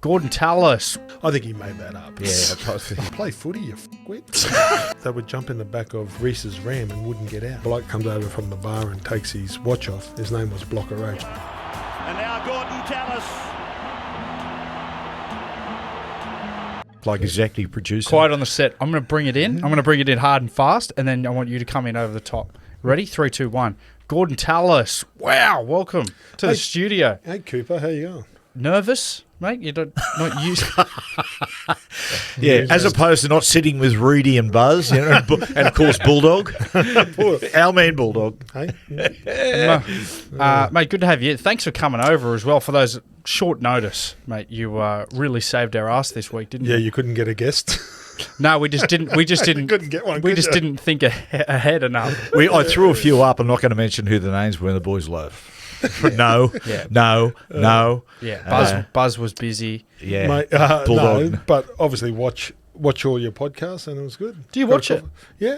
Gorden Tallis. I think he made that up. Yeah, Play footy, you f***wit. They would jump in the back of Reese's Ram and wouldn't get out. Bloke comes over from the bar and takes his watch off. His name was Blocker H. And now Gorden Tallis. like executive producer. Quiet on the set. I'm going to bring it in. I'm going to bring it in hard and fast, and then I want you to come in over the top. Ready? 3, 2, 1. Gorden Tallis. Wow, welcome to the studio. Hey, Cooper, how you going? Nervous, mate? You're not used. Yeah, as opposed to not sitting with Rudy and Buzz, you know, and of course Bulldog, our man Bulldog. Hey? Mate, good to have you. Thanks for coming over as well. For those short notice, mate, you really saved our ass this week, didn't you? Yeah, you couldn't get a guest. No, we just didn't. We just didn't. Couldn't get one. We just didn't think ahead enough. I threw a few up. I'm not going to mention who the names were in the boys' love. No. Yeah, Buzz was busy. Yeah, Mate, Bulldog. no, but obviously watch all your podcasts, and it was good. Do you watch it? Yeah,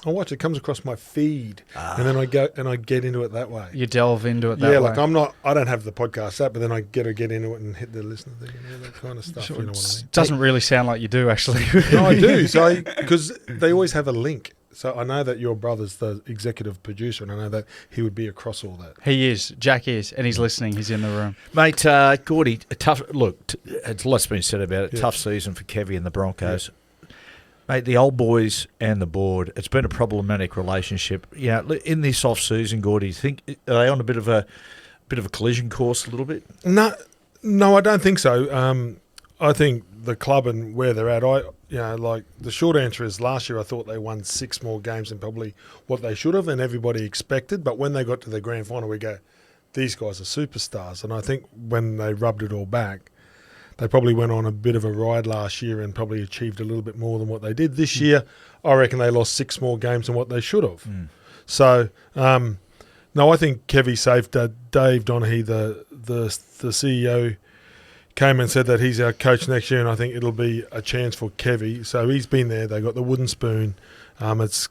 I watch it. It comes across my feed, and then I get into it that way. You delve into it that way. Yeah, like I don't have the podcast app, but then I get into it and hit the listener thing and all that kind of stuff. Sure, you know what I mean? Doesn't really sound like you do, actually. No, I do. So because they always have a link. So I know that your brother's the executive producer, and I know that he would be across all that. He is. Jack is, and he's listening. He's in the room. Mate, Gordy, a tough look. It's lots been said about it. Yeah. Tough season for Kevvy and the Broncos. Yeah. Mate, the old boys and the board. It's been a problematic relationship. Yeah, in this off season, Gordy, you think are they on a bit of a collision course a little bit? No, I don't think so. I think the club and where they're at, like the short answer is last year I thought they won 6 more games than probably what they should have and everybody expected. But when they got to the grand final, we go, these guys are superstars. And I think when they rubbed it all back, they probably went on a bit of a ride last year and probably achieved a little bit more than what they did. This year, I reckon they lost 6 more games than what they should have. So, no, I think Kevvy safe. Dave Donaghy, the CEO, came and said that he's our coach next year, and I think it'll be a chance for Kevvy. So he's been there. They got the wooden spoon. It's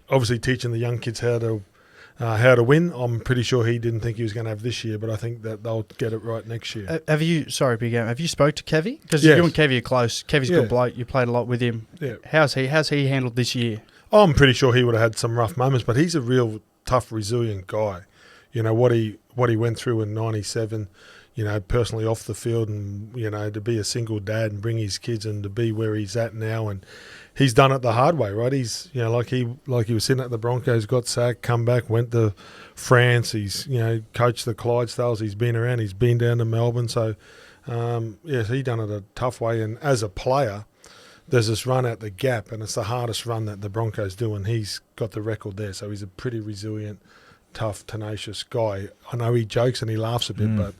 obviously teaching the young kids how to win. I'm pretty sure he didn't think he was going to have this year, but I think that they'll get it right next year. Have you spoke to Kevvy? Because yes. you and Kevvy are close. Kevy's a good bloke. You played a lot with him. Yeah. How's he handled this year? I'm pretty sure he would have had some rough moments, but he's a real tough, resilient guy. You know what he went through in '97. You know, personally off the field, and you know, to be a single dad and bring his kids and to be where he's at now, and he's done it the hard way, right? He's, you know, like he was sitting at the Broncos, got sacked, come back, went to France. He's, you know, coached the Clydesdales. He's been around. He's been down to Melbourne. So, yes, he done it a tough way. And as a player, there's this run at the gap, and it's the hardest run that the Broncos do, and he's got the record there. So he's a pretty resilient, tough, tenacious guy. I know he jokes and he laughs a bit, but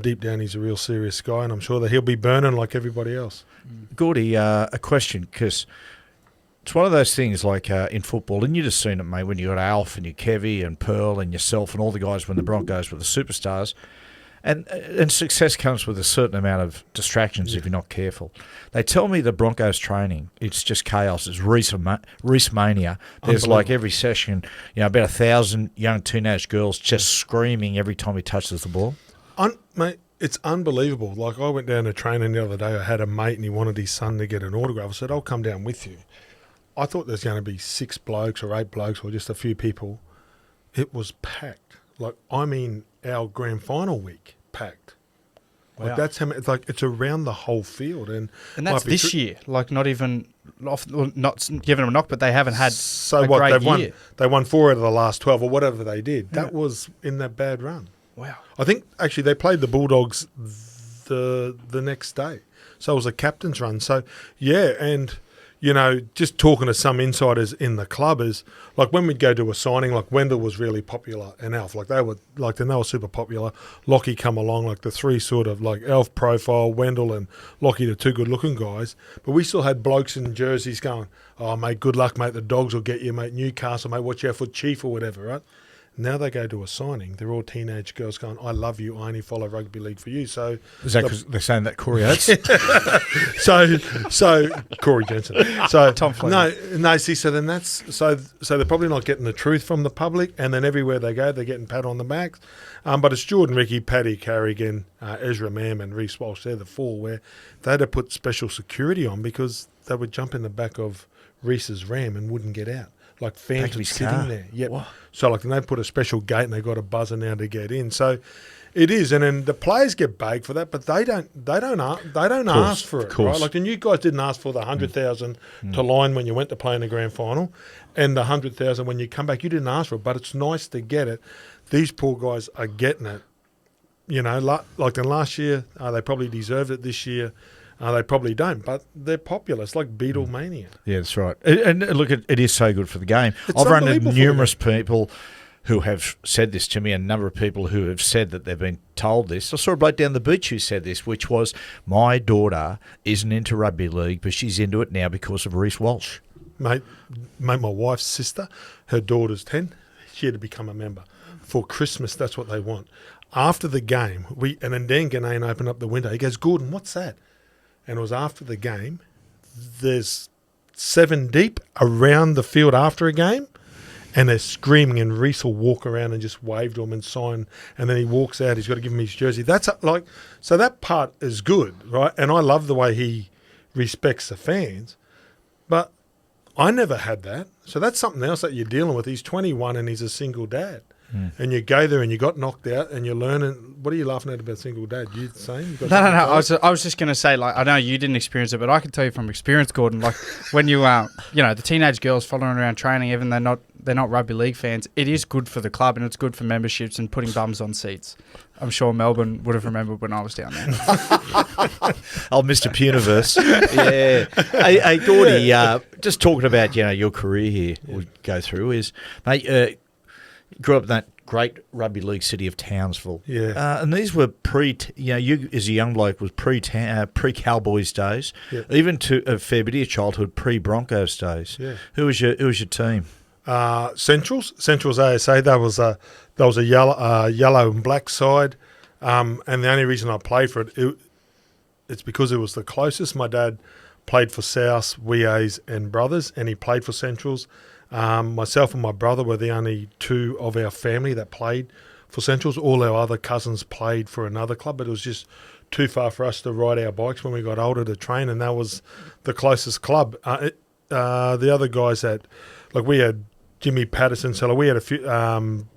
deep down, he's a real serious guy, and I'm sure that he'll be burning like everybody else. Gordy, a question, because it's one of those things like in football, and you just seen it, mate, when you got Alf and your Kevvy and Pearl and yourself and all the guys when the Broncos were the superstars, and success comes with a certain amount of distractions if you're not careful. They tell me the Broncos training, it's just chaos. It's Reese mania. There's like every session, you know, about 1,000 young teenage girls just screaming every time he touches the ball. Mate, it's unbelievable. Like, I went down to training the other day. I had a mate and he wanted his son to get an autograph. I said, I'll come down with you. I thought there's going to be 6 blokes or 8 blokes or just a few people. It was packed. Like, I mean, our grand final week, packed. Like, that's how many, it's like, it's around the whole field. And that's this year. Like, not even, not giving them a knock, but they haven't had great year. They won 4 out of the last 12 or whatever they did. That was in that bad run. Wow. I think, actually, they played the Bulldogs the next day. So it was a captain's run. So, yeah, and, you know, just talking to some insiders in the club is, like, when we'd go to a signing, like, Wendell was really popular and Alf. Like, they were super popular. Lockie come along, like, the 3 sort of, like, Alf profile, Wendell and Lockie, the 2 good-looking guys. But we still had blokes in jerseys going, oh, mate, good luck, mate. The Dogs will get you, mate. Newcastle, mate, watch out for Chief or whatever, right? Now they go to a signing. They're all teenage girls going, I love you. I only follow rugby league for you. So Is that because they're saying that Corey Oates? so Corey Jensen. So Tom Fleming. no. See, so then so they're probably not getting the truth from the public, and then everywhere they go, they're getting pat on the backs. But it's Jordan Ricky, Paddy Carrigan, Ezra Mam, and Reece Walsh. They're the four where they had to put special security on because they would jump in the back of Reece's Ram and wouldn't get out. Like fans were sitting there. Yep. What? So like they put a special gate and they got a buzzer now to get in. So it is, and then the players get bagged for that, but they don't ask for it, right? Like, and you guys didn't ask for the 100,000 to line when you went to play in the grand final, and the 100,000 when you come back. You didn't ask for it, but it's nice to get it. These poor guys are getting it. You know, like in last year, they probably deserved it. This year, they probably don't, but they're popular. It's like Beatlemania. Yeah, that's right. And look, it is so good for the game. I've run into numerous people who have said this to me, and a number of people who have said that they've been told this. I saw a bloke down the beach who said this, which was, my daughter isn't into rugby league, but she's into it now because of Reece Walsh. Mate, my wife's sister, her daughter's 10, she had to become a member. For Christmas, that's what they want. After the game, and then Dan Ganane opened up the window. He goes, Gordon, what's that? And it was after the game. There's 7 deep around the field after a game, and they're screaming, and Reece will walk around and just wave to him and sign, and then he walks out. He's got to give him his jersey. That's so that part is good, right? And I love the way he respects the fans, but I never had that. So that's something else that you're dealing with. He's 21 and he's a single dad. And you go there and you got knocked out and you're learning. What are you laughing at about single dad? You the same? No. I was just going to say, like, I know you didn't experience it, but I can tell you from experience, Gordon. Like when you the teenage girls following around training, even they're not rugby league fans. It is good for the club and it's good for memberships and putting bums on seats. I'm sure Melbourne would have remembered when I was down there. Oh, Mr. Puniverse. Yeah. Hey, Gordy, just talking about your career here, we'll go through is, mate. Grew up in that great rugby league city of Townsville. Yeah. And these were you as a young bloke was pre-Cowboys days, even to a fair bit of your childhood, pre-Broncos days. Yeah. Who was your team? Centrals ASA. That was a yellow and black side, and the only reason I played for it's because it was the closest. My dad played for South, WAs and Brothers, and he played for Centrals. Myself and my brother were the only two of our family that played for Centrals. All our other cousins played for another club, but it was just too far for us to ride our bikes when we got older to train, and that was the closest club. The other guys we had Jimmy Patterson, so we had a few,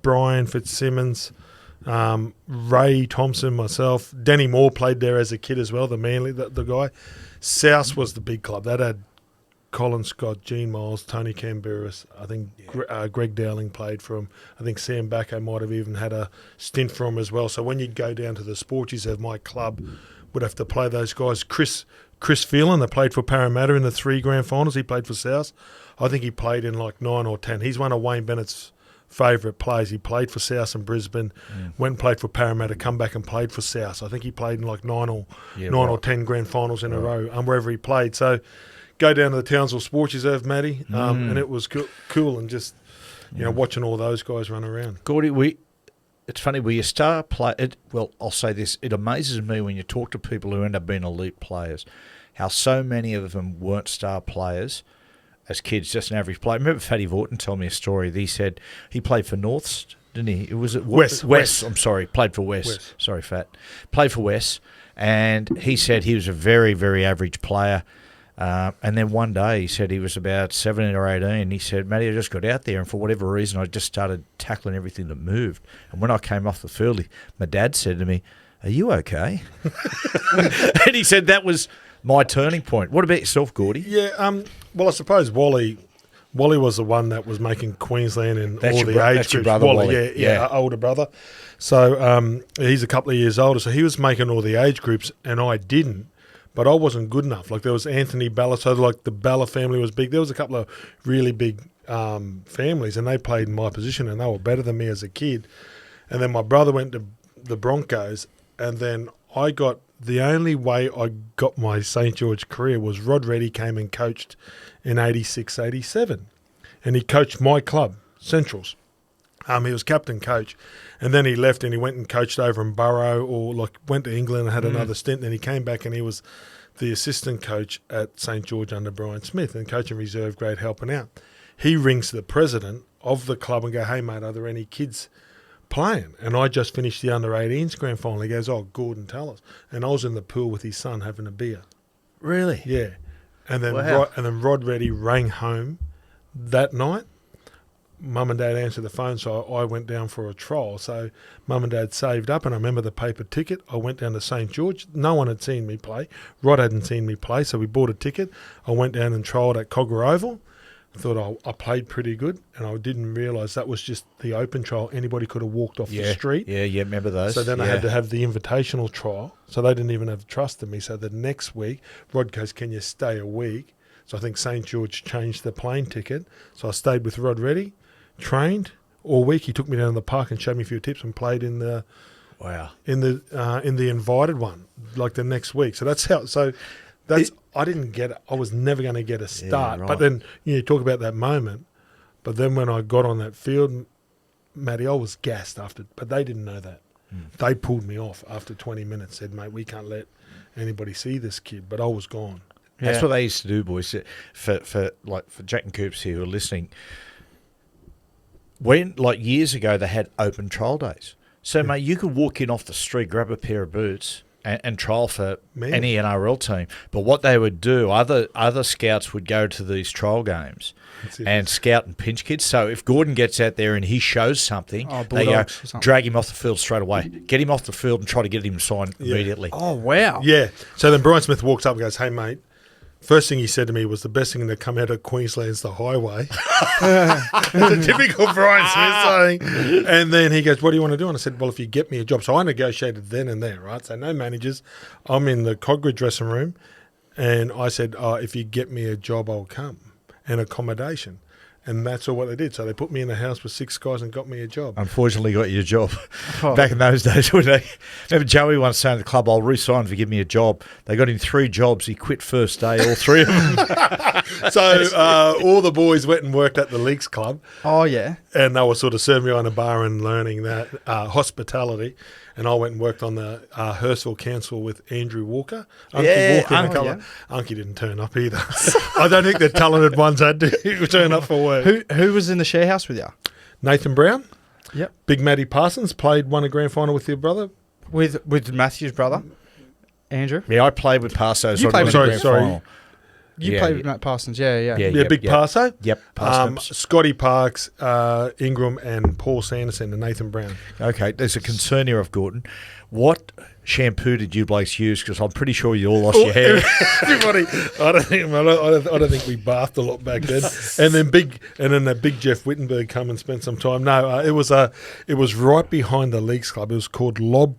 Brian Fitzsimmons, Ray Thompson, myself. Danny Moore played there as a kid as well, the Manly, the guy. South was the big club. That had Colin Scott, Gene Miles, Tony Camberis. I think Greg Dowling played for him. I think Sam Bacco might have even had a stint for him as well. So when you'd go down to the Sporties of my club, would have to play those guys. Chris Phelan, that played for Parramatta in the 3 grand finals. He played for South. I think he played in like 9 or 10. He's one of Wayne Bennett's favourite players. He played for South and Brisbane, went and played for Parramatta, come back and played for South. I think he played in like 9 or 10 grand finals in a row, wherever he played. So go down to the Townsville Sports Reserve, Matty, and it was cool and just watching all those guys run around. Gordy, it's funny, were you star player? Well, I'll say this, it amazes me when you talk to people who end up being elite players, how so many of them weren't star players as kids, just an average player. I remember Fatty Vorton told me a story that he said he played for Norths, didn't he? It was West. I'm sorry, played for West. Sorry, Fat. Played for West, and he said he was a very, very average player. And then one day he said he was about 17 or 18. He said, Matty, I just got out there and for whatever reason I just started tackling everything that moved. And when I came off the field, my dad said to me, are you okay? And he said that was my turning point. What about yourself, Gordy? Yeah, well, I suppose Wally was the one that was making Queensland and all the age groups. Your brother, Wally. Yeah, older brother. So he's a couple of years older. So he was making all the age groups and I didn't. But I wasn't good enough. Like there was Anthony Bella, so like the Bella family was big. There was a couple of really big families, and they played in my position, and they were better than me as a kid. And then my brother went to the Broncos, and then the only way I got my St. George career was Rod Reddy came and coached in 86, 87. And he coached my club, Centrals. He was captain coach, and then he left and he went and coached over in Burrow, or like went to England and had another stint. Then he came back and he was the assistant coach at St George under Brian Smith and coaching reserve grade, helping out. He rings the president of the club and go, "Hey mate, are there any kids playing?" And I just finished the under-18s grand final. He goes, "Oh, Gorden Tallis," and I was in the pool with his son having a beer. Really? Yeah, and then Wow. Rod Reddy rang home that night. Mum and Dad answered the phone, so I went down for a trial. So Mum and Dad saved up, and I remember the paper ticket. I went down to St George. No one had seen me play. Rod hadn't seen me play, so we bought a ticket. I went down and trialled at Cogger Oval. I thought I played pretty good, and I didn't realise that was just the open trial. Anybody could have walked off the street. Yeah, remember those. So then I had to have the invitational trial. So they didn't even have trust in me. So the next week, Rod goes, "Can you stay a week?" So I think St George changed the plane ticket. So I stayed with Rod Reddy, trained all week. He took me down to the park and showed me a few tips and played in the in the invited one like the next week. So that's how. So that's I didn't get it. I was never going to get a start. right. But then you talk about that moment. But then when I got on that field, Matty, I was gassed after. But they didn't know that. They pulled me off after 20 minutes. Said, "Mate, we can't let anybody see this kid." But I was gone. That's Yeah. what they used to do, boys. For Jack and Coops here who are listening, when like years ago they had open trial days. So mate, you could walk in off the street, grab a pair of boots, and trial for Man. any NRL team. But what they would do, other scouts would go to these trial games That's it. and scout and pinch kids. So if Gorden gets out there and he shows something, Oh, they go Bulldogs or something. drag him off the field straight away, get him off the field, and try to get him signed immediately. Oh, wow. Yeah. So then Brian Smith walks up and goes, "Hey, mate." First thing he said to me was, "The best thing to come out of Queensland's the highway." It's a typical Brian Smith saying. And then he goes, "What do you want to do?" And I said, "Well, if you get me a job." So I negotiated then and there, right? So no managers. I'm in the Cogger dressing room. And I said, "If you get me a job, I'll come." And accommodation. And that's all what they did. So they put me in a house with 6 guys and got me a job. Unfortunately, got you a job. Oh. Back in those days, when they remember Joey once saying to the club, "I'll re-sign if you give me a job." They got him 3 jobs. He quit first day, all 3 of them. So all the boys went and worked at the Leagues Club. Oh, yeah. And they were sort of serving me on a bar and learning that hospitality. And I went and worked on the Hurstville Council with Andrew Walker. Yeah, Walker and a Unky, couple of- Unky didn't turn up either. I don't think the talented ones had to turn up for work. Who was in the share house with you? Nathan Brown, Yep. Big Matty Parsons, won a grand final with your brother. With Matthew's brother, Andrew. Yeah, I played with Parso. You played with- sorry. You Yeah, played yeah. with Matt Parsons, yeah. Yeah, Yeah, Big Parso. Yep, Parsnips. Scotty Parks, Ingram, and Paul Sanderson and Nathan Brown. Okay, there's a concern here of Gordon. What shampoo did you blokes use? Because I'm pretty sure you all lost your hair. Everybody, I don't think we bathed a lot back then. And then the big Jeff Wittenberg come and spent some time. No, it was right behind the Leagues Club. It was called Lob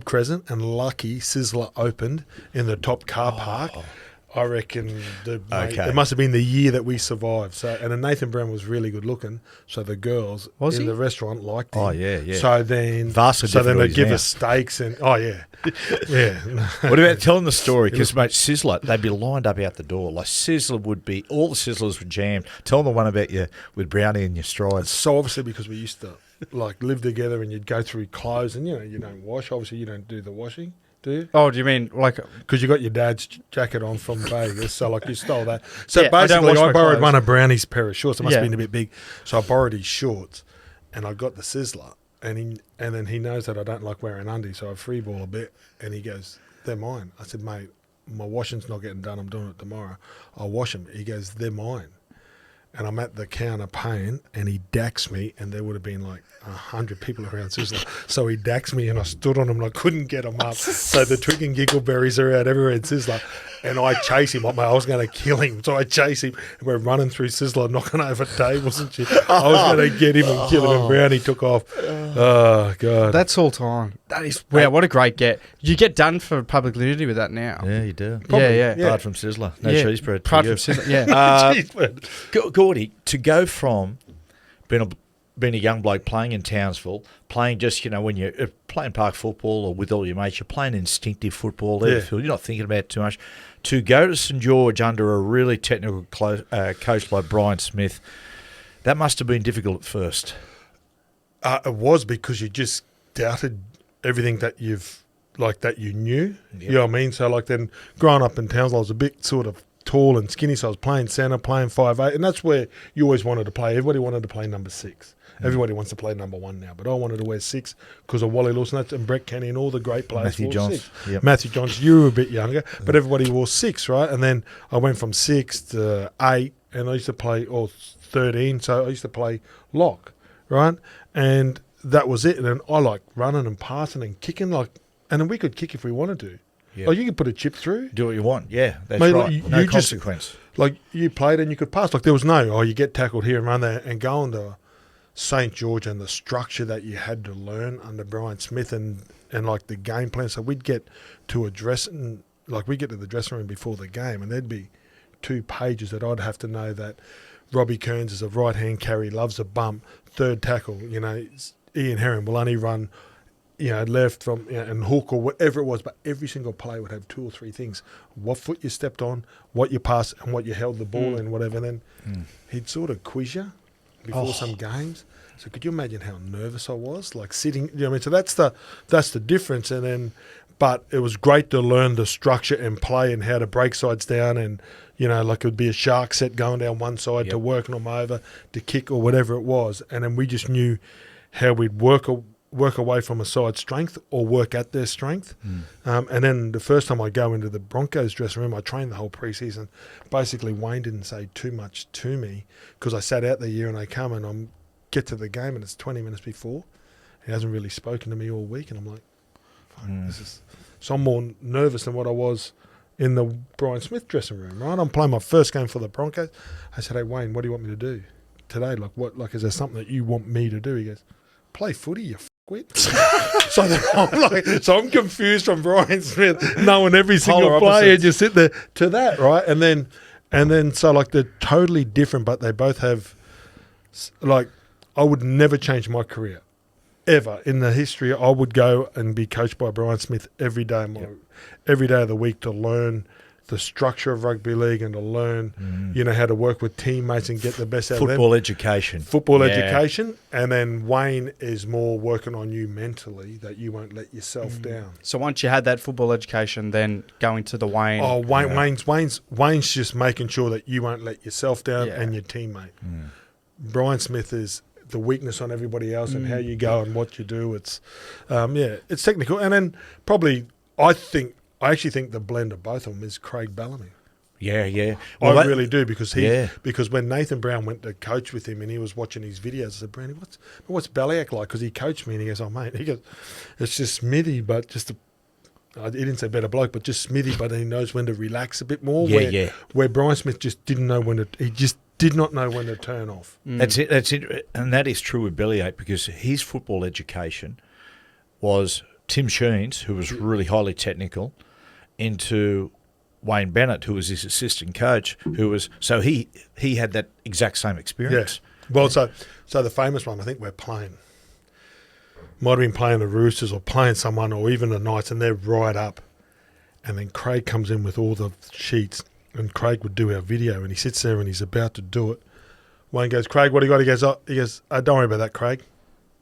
Crescent, and Lucky Sizzler opened in the top car park. I reckon it must have been the year that we survived. So, and then Nathan Brown was really good looking. So the girls Was in he? the restaurant liked him. Oh, yeah. So then, Vastly so then different they to give now. us steaks and yeah. What about telling the story? Because, mate, Sizzler, they'd be lined up out the door. Like, Sizzler would be, all the Sizzlers were jammed. Tell them the one about you with Brownie and your strides. So obviously because we used to live together and you'd go through clothes and you don't wash. Obviously you don't do the washing, do you? Oh, do you mean like? Because you got your dad's jacket on from Vegas, so you stole that. So Yeah, I don't basically, wash I my borrowed clothes. one of Brownie's pair of shorts. It must have Yeah. been a bit big, so I borrowed his shorts, and I got the Sizzler, and then he knows that I don't like wearing undies, so I freeball a bit, and he goes, "They're mine." I said, "Mate, my washing's not getting done. I'm doing it tomorrow. I'll wash them." He goes, "They're mine." And I'm at the counter paying, and he dacks me, and there would have been like 100 people around Sizzler. So he dacks me, and I stood on him, and I couldn't get him up. So the twig and giggle berries are out everywhere in Sizzler. And I chase him. I was going to kill him. So I chase him, and we're running through Sizzler, knocking over tables and shit. I was going to get him and kill him, and Brownie took off. Oh, God. That's all time. That is wow. What a great get. You get done for public nudity with that now. Yeah, you do. Yeah. Apart from Sizzler. No Yeah. cheese bread. Apart for from you. Sizzler, yeah. Jeez, man. Gordy, to go from being a young bloke playing in Townsville, playing just, when you're playing park football or with all your mates, you're playing instinctive football there. Yeah. You're not thinking about it too much. To go to St George under a really technical coach like Brian Smith, that must have been difficult at first. It was because you just doubted everything that you knew. Yep. You know what I mean? So like then growing up in Townsville, I was a bit sort of tall and skinny, so I was playing centre, playing 5'8", and that's where you always wanted to play. Everybody wanted to play number 6. Everybody wants to play number 1 now, but I wanted to wear 6 because of Wally Lawson and Brett Kenny and all the great players. Matty wore Johns. 6. Yep. Matty Johns, you were a bit younger, but everybody wore 6, right? And then I went from 6 to 8, and I used to play, or 13, so I used to play lock, right? And that was it. And then I like running and passing and kicking, and then we could kick if we wanted to. Yep. Like you could put a chip through. Do what you want. Yeah, that's Mate, right. like, No you just- consequence. Like you played and you could pass. Like there was no, you get tackled here and run there, and going to St. George and the structure that you had to learn under Brian Smith and like the game plan. So we'd get to we'd get to the dressing room before the game, and there'd be 2 pages that I'd have to know that Robbie Kearns is a right-hand carry, loves a bump, third tackle, Ian Herring will only run, left from, and hook or whatever it was, but every single play would have 2 or 3 things. What foot you stepped on, what you passed, and what you held the ball in, whatever. And then he'd sort of quiz you before some games. So could you imagine how nervous I was, like sitting, So that's the difference. And then, but it was great to learn the structure and play and how to break sides down and, like it would be a shark set going down one side to working them over, to kick or whatever it was. And then we just knew how we'd work away from a side's strength or work at their strength. And then the first time I go into the Broncos dressing room, I trained the whole preseason. Basically, Wayne didn't say too much to me because I sat out the year and I come and I get to the game and it's 20 minutes before. He hasn't really spoken to me all week, and I'm like, fuck, this is... So I'm more nervous than what I was in the Brian Smith dressing room, right? I'm playing my first game for the Broncos. I said, hey, Wayne, what do you want me to do today? Is there something that you want me to do? He goes, play footy, you f***wit. So I'm confused from Brian Smith knowing every single Polar player. opposites. Just sit there to that, right? And then so like they're totally different, but they both have like I would never change my career ever in the history. I would go and be coached by Brian Smith every day, every day of the week to learn the structure of rugby league and to learn, how to work with teammates and get the best out of them. Football education. Football education. And then Wayne is more working on you mentally that you won't let yourself down. So once you had that football education, then going to the Wayne. Oh, Wayne's just making sure that you won't let yourself down and your teammate. Brian Smith is the weakness on everybody else and how you go and what you do. It's, it's technical. And then probably I actually think the blend of both of them is Craig Bellamy. Yeah. I really do because because when Nathan Brown went to coach with him and he was watching his videos, I said, Brandy, what's Bellyack like? Because he coached me and he goes, oh, mate, it's just Smithy, but just he didn't say better bloke, but just Smithy, but he knows when to relax a bit more. Where Brian Smith just didn't know when he just did not know when to turn off. That's it. And that is true with Bellyache because his football education was Tim Sheens, who was really highly technical, into Wayne Bennett, who was his assistant coach, so he had that exact same experience. Yeah. Well, so the famous one, I think we're playing, might have been playing the Roosters or playing someone or even the Knights, and they're right up. And then Craig comes in with all the sheets, and Craig would do our video, and he sits there and he's about to do it. Wayne goes, Craig, what do you got? He goes, don't worry about that, Craig.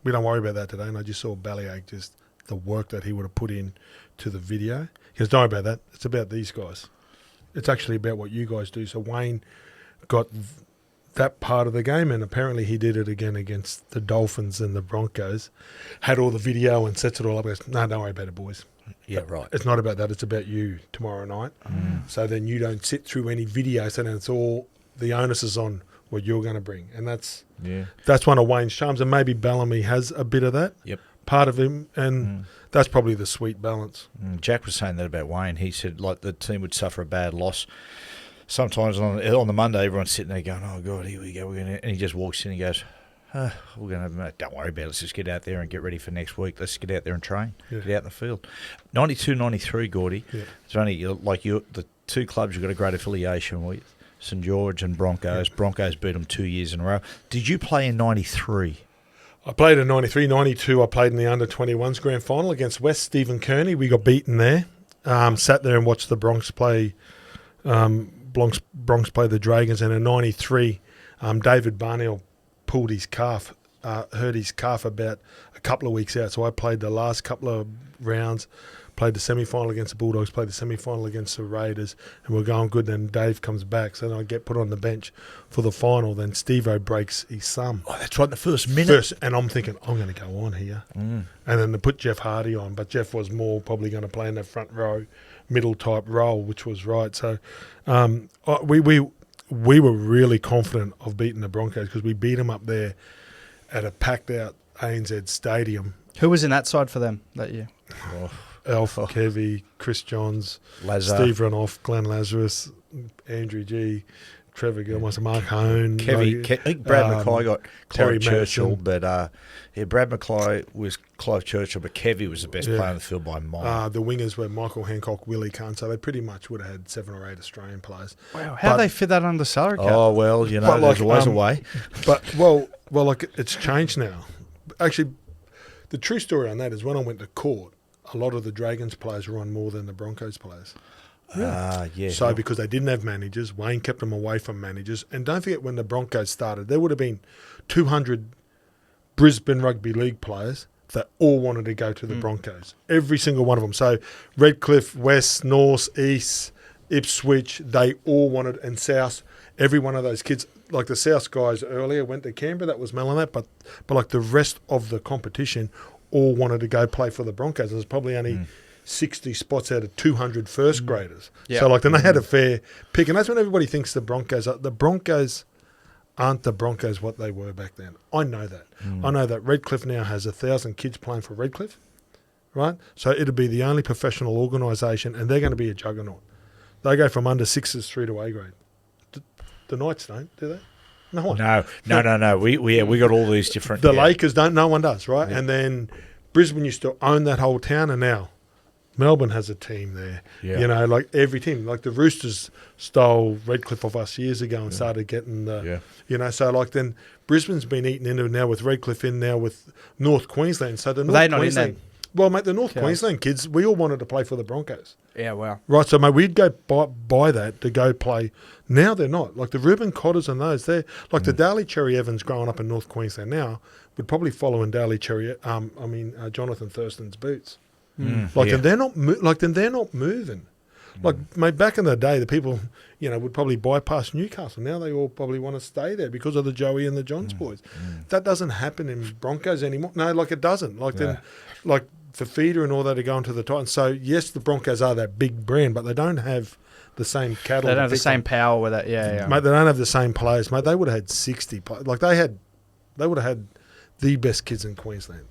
We don't worry about that today. And I just saw Bellyache, just the work that he would have put in to the video. He goes, don't worry about that. It's about these guys. It's actually about what you guys do. So Wayne got that part of the game, and apparently he did it again against the Dolphins and the Broncos. Had all the video and sets it all up. He goes, no, don't worry about it, boys. Yeah, right. It's not about that. It's about you tomorrow night. So then you don't sit through any videos, and it's all the onus is on what you're going to bring. And that's one of Wayne's charms. And maybe Bellamy has a bit of that part of him, and that's probably the sweet balance. Jack was saying that about Wayne. He said like the team would suffer a bad loss. Sometimes on the Monday, everyone's sitting there going, "Oh God, here we go." And he just walks in and goes, "We're going to don't worry about it. Let's just get out there and get ready for next week. Let's get out there and train. Get out in the field." 92, 93, Gordy. Yeah. It's only the two clubs you've got a great affiliation with, St George and Broncos. Yeah. Broncos beat them 2 years in a row. Did you play in 93? I played in 93, 92. I played in the under-21s grand final against West Stephen Kearney. We got beaten there. Sat there and watched the Bronx play. Bronx play the Dragons, and in 93, David Barnell pulled his calf hurt his calf about a couple of weeks out. So I played the last couple of rounds, played the semi-final against the Bulldogs, played the semi-final against the Raiders, and we're going good. Then Dave comes back, so then I get put on the bench for the final. Then Steve-O breaks his thumb. Oh, that's right, in the first minute. And I'm thinking, I'm going to go on here. And then they put Jeff Hardy on, but Jeff was more probably going to play in the front row, middle type role, which was right. So we were really confident of beating the Broncos because we beat them up there at a packed-out ANZ stadium. Who was in that side for them that year? Alf, Kevvy, Chris Johns, Lazar. Steve Renoff, Glenn Lazarus, Andrew G, Trevor Gilmore, Mark Hone. Kevvy, I think Brad Mackay got Terry Clive Churchill, Madison. but Brad Mackay was Clive Churchill, but Kevvy was the best player on the field by a mile. The wingers were Michael Hancock, Willie Kahn, so they pretty much would have had 7 or 8 Australian players. Wow, how they fit that under salary cap? Oh, well, you know, there's always a way. But, well, like it's changed now. Actually, the true story on that is when I went to court, a lot of the Dragons players were on more than the Broncos players. Yeah. So because they didn't have managers, Wayne kept them away from managers. And don't forget when the Broncos started, there would have been 200 Brisbane Rugby League players that all wanted to go to the Broncos. Every single one of them. So Redcliffe, West, North, East, Ipswich, they all wanted, and South, every one of those kids, like the South guys earlier went to Canberra, that was Melonat, but like the rest of the competition all wanted to go play for the Broncos. There's probably only 60 spots out of 200 first graders. Yeah. So like then they had a fair pick. And that's when everybody thinks the Broncos aren't the Broncos what they were back then. I know that. I know that Redcliffe now has 1,000 kids playing for Redcliffe, right? So it'll be the only professional organisation, and they're going to be a juggernaut. They go from under sixes through to A grade. The Knights don't, do they? No one. No. We got all these different. The Lakers don't. No one does, right? Yeah. And then Brisbane used to own that whole town, and now Melbourne has a team there. Yeah. You know, like every team. Like the Roosters stole Redcliffe off us years ago and started getting the, you know, so like then Brisbane's been eaten into now with Redcliffe in now with North Queensland. So the North Queensland. Well, mate, the North Queensland kids, we all wanted to play for the Broncos. Yeah, wow. Right, so, mate, we'd go buy that to go play. Now they're not. Like the Reuben Cotters and those, they're like the Daly Cherry Evans growing up in North Queensland now would probably follow in Daly Cherry, Jonathan Thurston's boots. And they're not moving. Like, mate, back in the day, the people, you know, would probably bypass Newcastle. Now they all probably want to stay there because of the Joey and the Johns boys. That doesn't happen in Broncos anymore. No, like it doesn't. Like then, like Fafita and all that are going to the Titans. So yes, the Broncos are that big brand, but they don't have the same cattle. They don't have the same power with that. Yeah. Mate, they don't have the same players. Mate, they would have had 60 players. Like they would have had the best kids in Queensland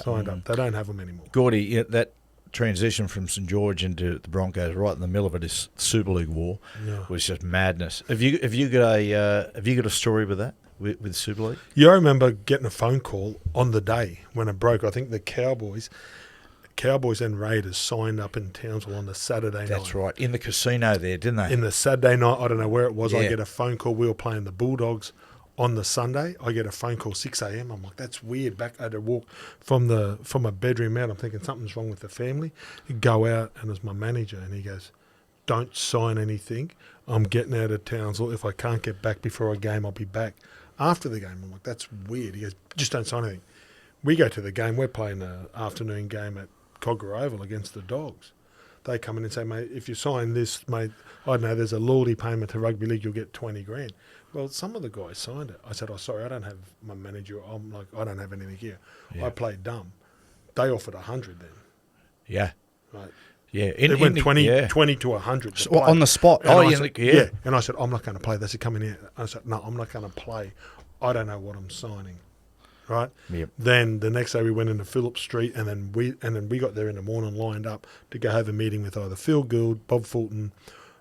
signed up. They don't have them anymore. Gordy, that transition from St George into the Broncos, right in the middle of it, is Super League war, was just madness. Have you got a story with that with Super League? Yeah, I remember getting a phone call on the day when it broke. I think the Cowboys and Raiders signed up in Townsville on the Saturday night. That's right, in the casino there, didn't they? In the Saturday night, I don't know where it was. I get a phone call. We were playing the Bulldogs on the Sunday. I get a phone call 6 a.m. I'm like, that's weird. I had to walk from a bedroom out. I'm thinking something's wrong with the family. You go out, and it's my manager, and he goes, "Don't sign anything. I'm getting out of Townsville. If I can't get back before a game, I'll be back after the game." I'm like, that's weird. He goes, "Just don't sign anything." We go to the game. We're playing an afternoon game at Cogra Oval against the Dogs. They come in and say, "Mate, if you sign this, mate, I don't know, there's a loyalty payment to Rugby League, you'll get 20 grand. Well, some of the guys signed it. I said, "Oh, sorry, I don't have my manager. I'm like, I don't have anything here." I played dumb. They offered 100 then. Yeah. Right. Yeah. It went 20 to 100. So on the spot. And And I said, "I'm not going to play." They said, "Come in here." I said, "No, I'm not going to play. I don't know what I'm signing." Right. Yep. Then the next day we went into Phillip Street, and then we got there in the morning, lined up to go have a meeting with either Phil Gould, Bob Fulton,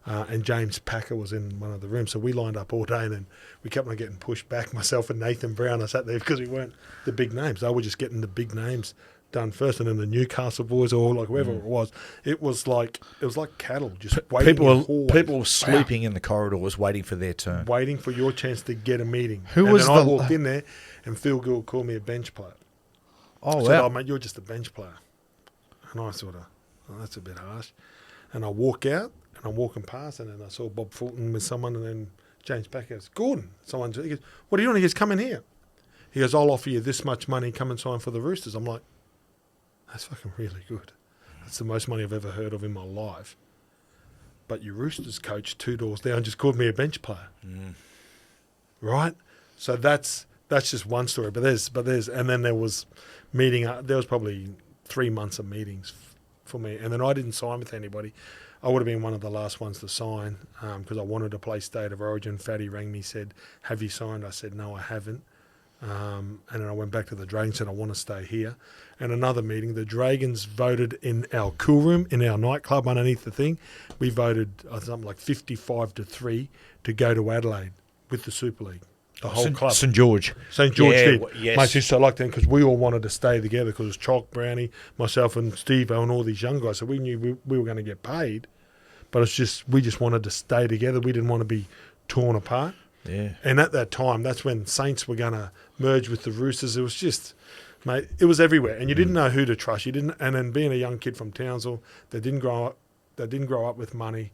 and James Packer was in one of the rooms. So we lined up all day, and then we kept on getting pushed back. Myself and Nathan Brown, I sat there because we weren't the big names. They were just getting the big names done first, and then the Newcastle boys or like whoever it was like cattle just waiting. People were sleeping in the corridors, waiting for their turn, waiting for your chance to get a meeting. I walked in there, and Phil Gould called me a bench player. Oh, I wow. said, "Oh, mate, you're just a bench player." And I sort of, that's a bit harsh. And I walk out, and I'm walking past, and then I saw Bob Fulton with someone, and then James Packer goes, "Gordon." He goes, "What are you doing?" He goes, "Come in here." He goes, I'll offer you this much money, come and sign for the Roosters. I'm like, that's fucking really good. That's the most money I've ever heard of in my life. But your Roosters coach 2 doors down just called me a bench player. Right? So that's just one story. But there's and then there was there was probably 3 months of meetings for me. And then I didn't sign with anybody. I would have been one of the last ones to sign because I wanted to play State of Origin. Fatty rang me, said, have you signed? I said, no, I haven't. And then I went back to the Dragons and I want to stay here. And another meeting, the Dragons voted in our cool room, in our nightclub underneath the thing. We voted something like 55-3 to go to Adelaide with the Super League. The whole club. St George. St George did. Yes. My sister liked them because we all wanted to stay together because it was Chalk, Brownie, myself and Steve and all these young guys. So we knew we were going to get paid. But it's just we just wanted to stay together. We didn't want to be torn apart. Yeah. And at that time, that's when Saints were going to merge with the Roosters. It was just, mate, it was everywhere, and you didn't know who to trust. You didn't, and then being a young kid from Townsville, that didn't grow up with money,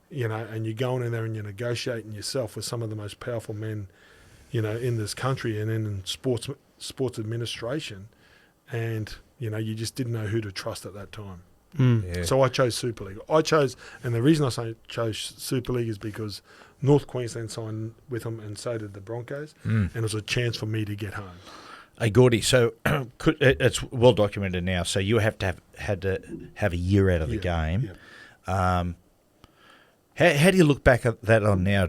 you know, and you're going in there and you're negotiating yourself with some of the most powerful men, you know, in this country and in sports administration, and you know, you just didn't know who to trust at that time. Yeah. So I chose Super League. And the reason I chose Super League is because North Queensland signed with them, and so did the Broncos, and it was a chance for me to get home. Hey, Gordy, so it's well documented now. So you had to have a year out of the game. Yeah. How do you look back at that on now?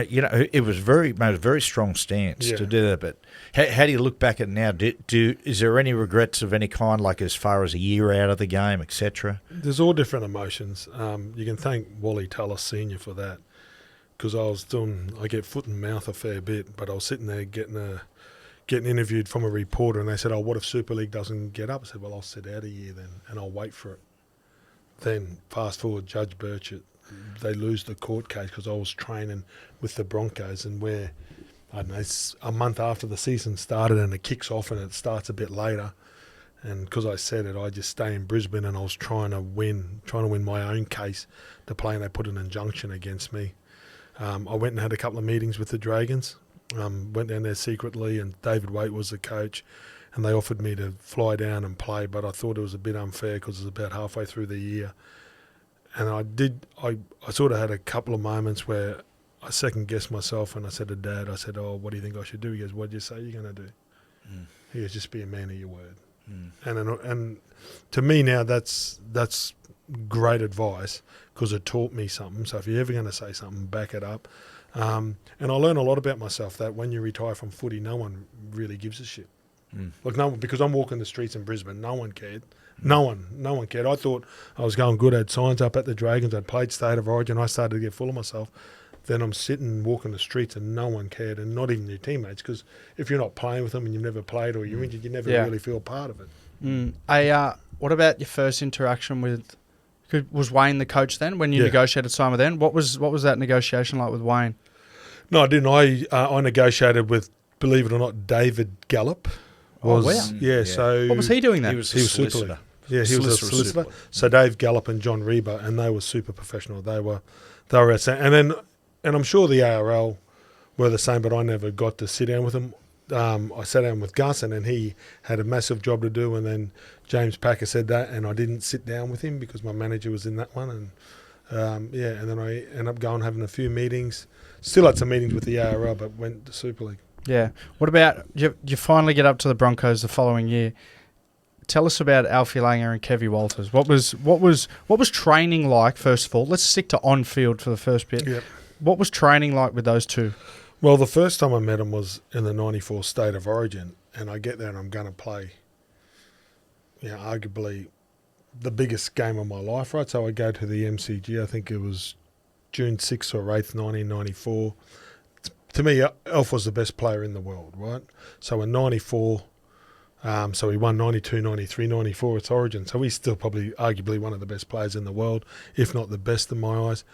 You know, it was made a very strong stance to do that. But how do you look back at it now? Is there any regrets of any kind, like as far as a year out of the game, etc.? There's all different emotions. You can thank Wally Tallis Senior for that, because I get foot and mouth a fair bit, but I was sitting there getting interviewed from a reporter, and they said, "Oh, what if Super League doesn't get up?" I said, "Well, I'll sit out a year then, and I'll wait for it." Then fast forward, Judge Burchett. They lose the court case because I was training with the Broncos, and where, I don't know, it's a month after the season started and it kicks off and it starts a bit later. And because I said it, I just stay in Brisbane, and I was trying to win my own case to play, and they put an injunction against me. I went and had a couple of meetings with the Dragons, went down there secretly, and David Waite was the coach, and they offered me to fly down and play, but I thought it was a bit unfair because it was about halfway through the year. And I sort of had a couple of moments where I second-guessed myself, and I said to Dad, I said, "Oh, what do you think I should do?" He goes, "What did you say you're going to do?" He goes, "Just be a man of your word." And to me now, that's great advice, because it taught me something. So if you're ever going to say something, back it up. And I learned a lot about myself, that when you retire from footy, no one really gives a shit. Like, no one, because I'm walking the streets in Brisbane, no one cared. No one cared. I thought I was going good. I had signs up at the Dragons. I'd played State of Origin. I started to get full of myself. Then I'm sitting, walking the streets, and no one cared, and not even your teammates, because if you're not playing with them and you've never played, or you're injured, you never really feel part of it. What about your first interaction with? Was Wayne the coach then when you negotiated Simon? Then what was that negotiation like with Wayne? No, I didn't. I negotiated with, believe it or not, David Gallup. Yeah. So what was he doing then? He was solicitor. Yeah, he was a solicitor. So Dave Gallup and John Reba, and they were super professional. They were outstanding. And I'm sure the ARL were the same, but I never got to sit down with them. I sat down with Gus, and then he had a massive job to do, and then James Packer said that, and I didn't sit down with him because my manager was in that one, and and then I ended up going having a few meetings. Still had some meetings with the ARL, but went to Super League. Yeah. What about you finally get up to the Broncos the following year? Tell us about Alfie Langer and Kevvy Walters. What was training like, first of all? Let's stick to on field for the first bit. Yep. What was training like with those two? Well, the first time I met him was in the 94 State of Origin, and I get there and I'm going to play, arguably the biggest game of my life, right? So I go to the MCG, I think it was June 6th or 8th, 1994. To me, Alf was the best player in the world, right? So in 94, so he won 92, 93, 94 its Origin. So he's still probably arguably one of the best players in the world, if not the best in my eyes.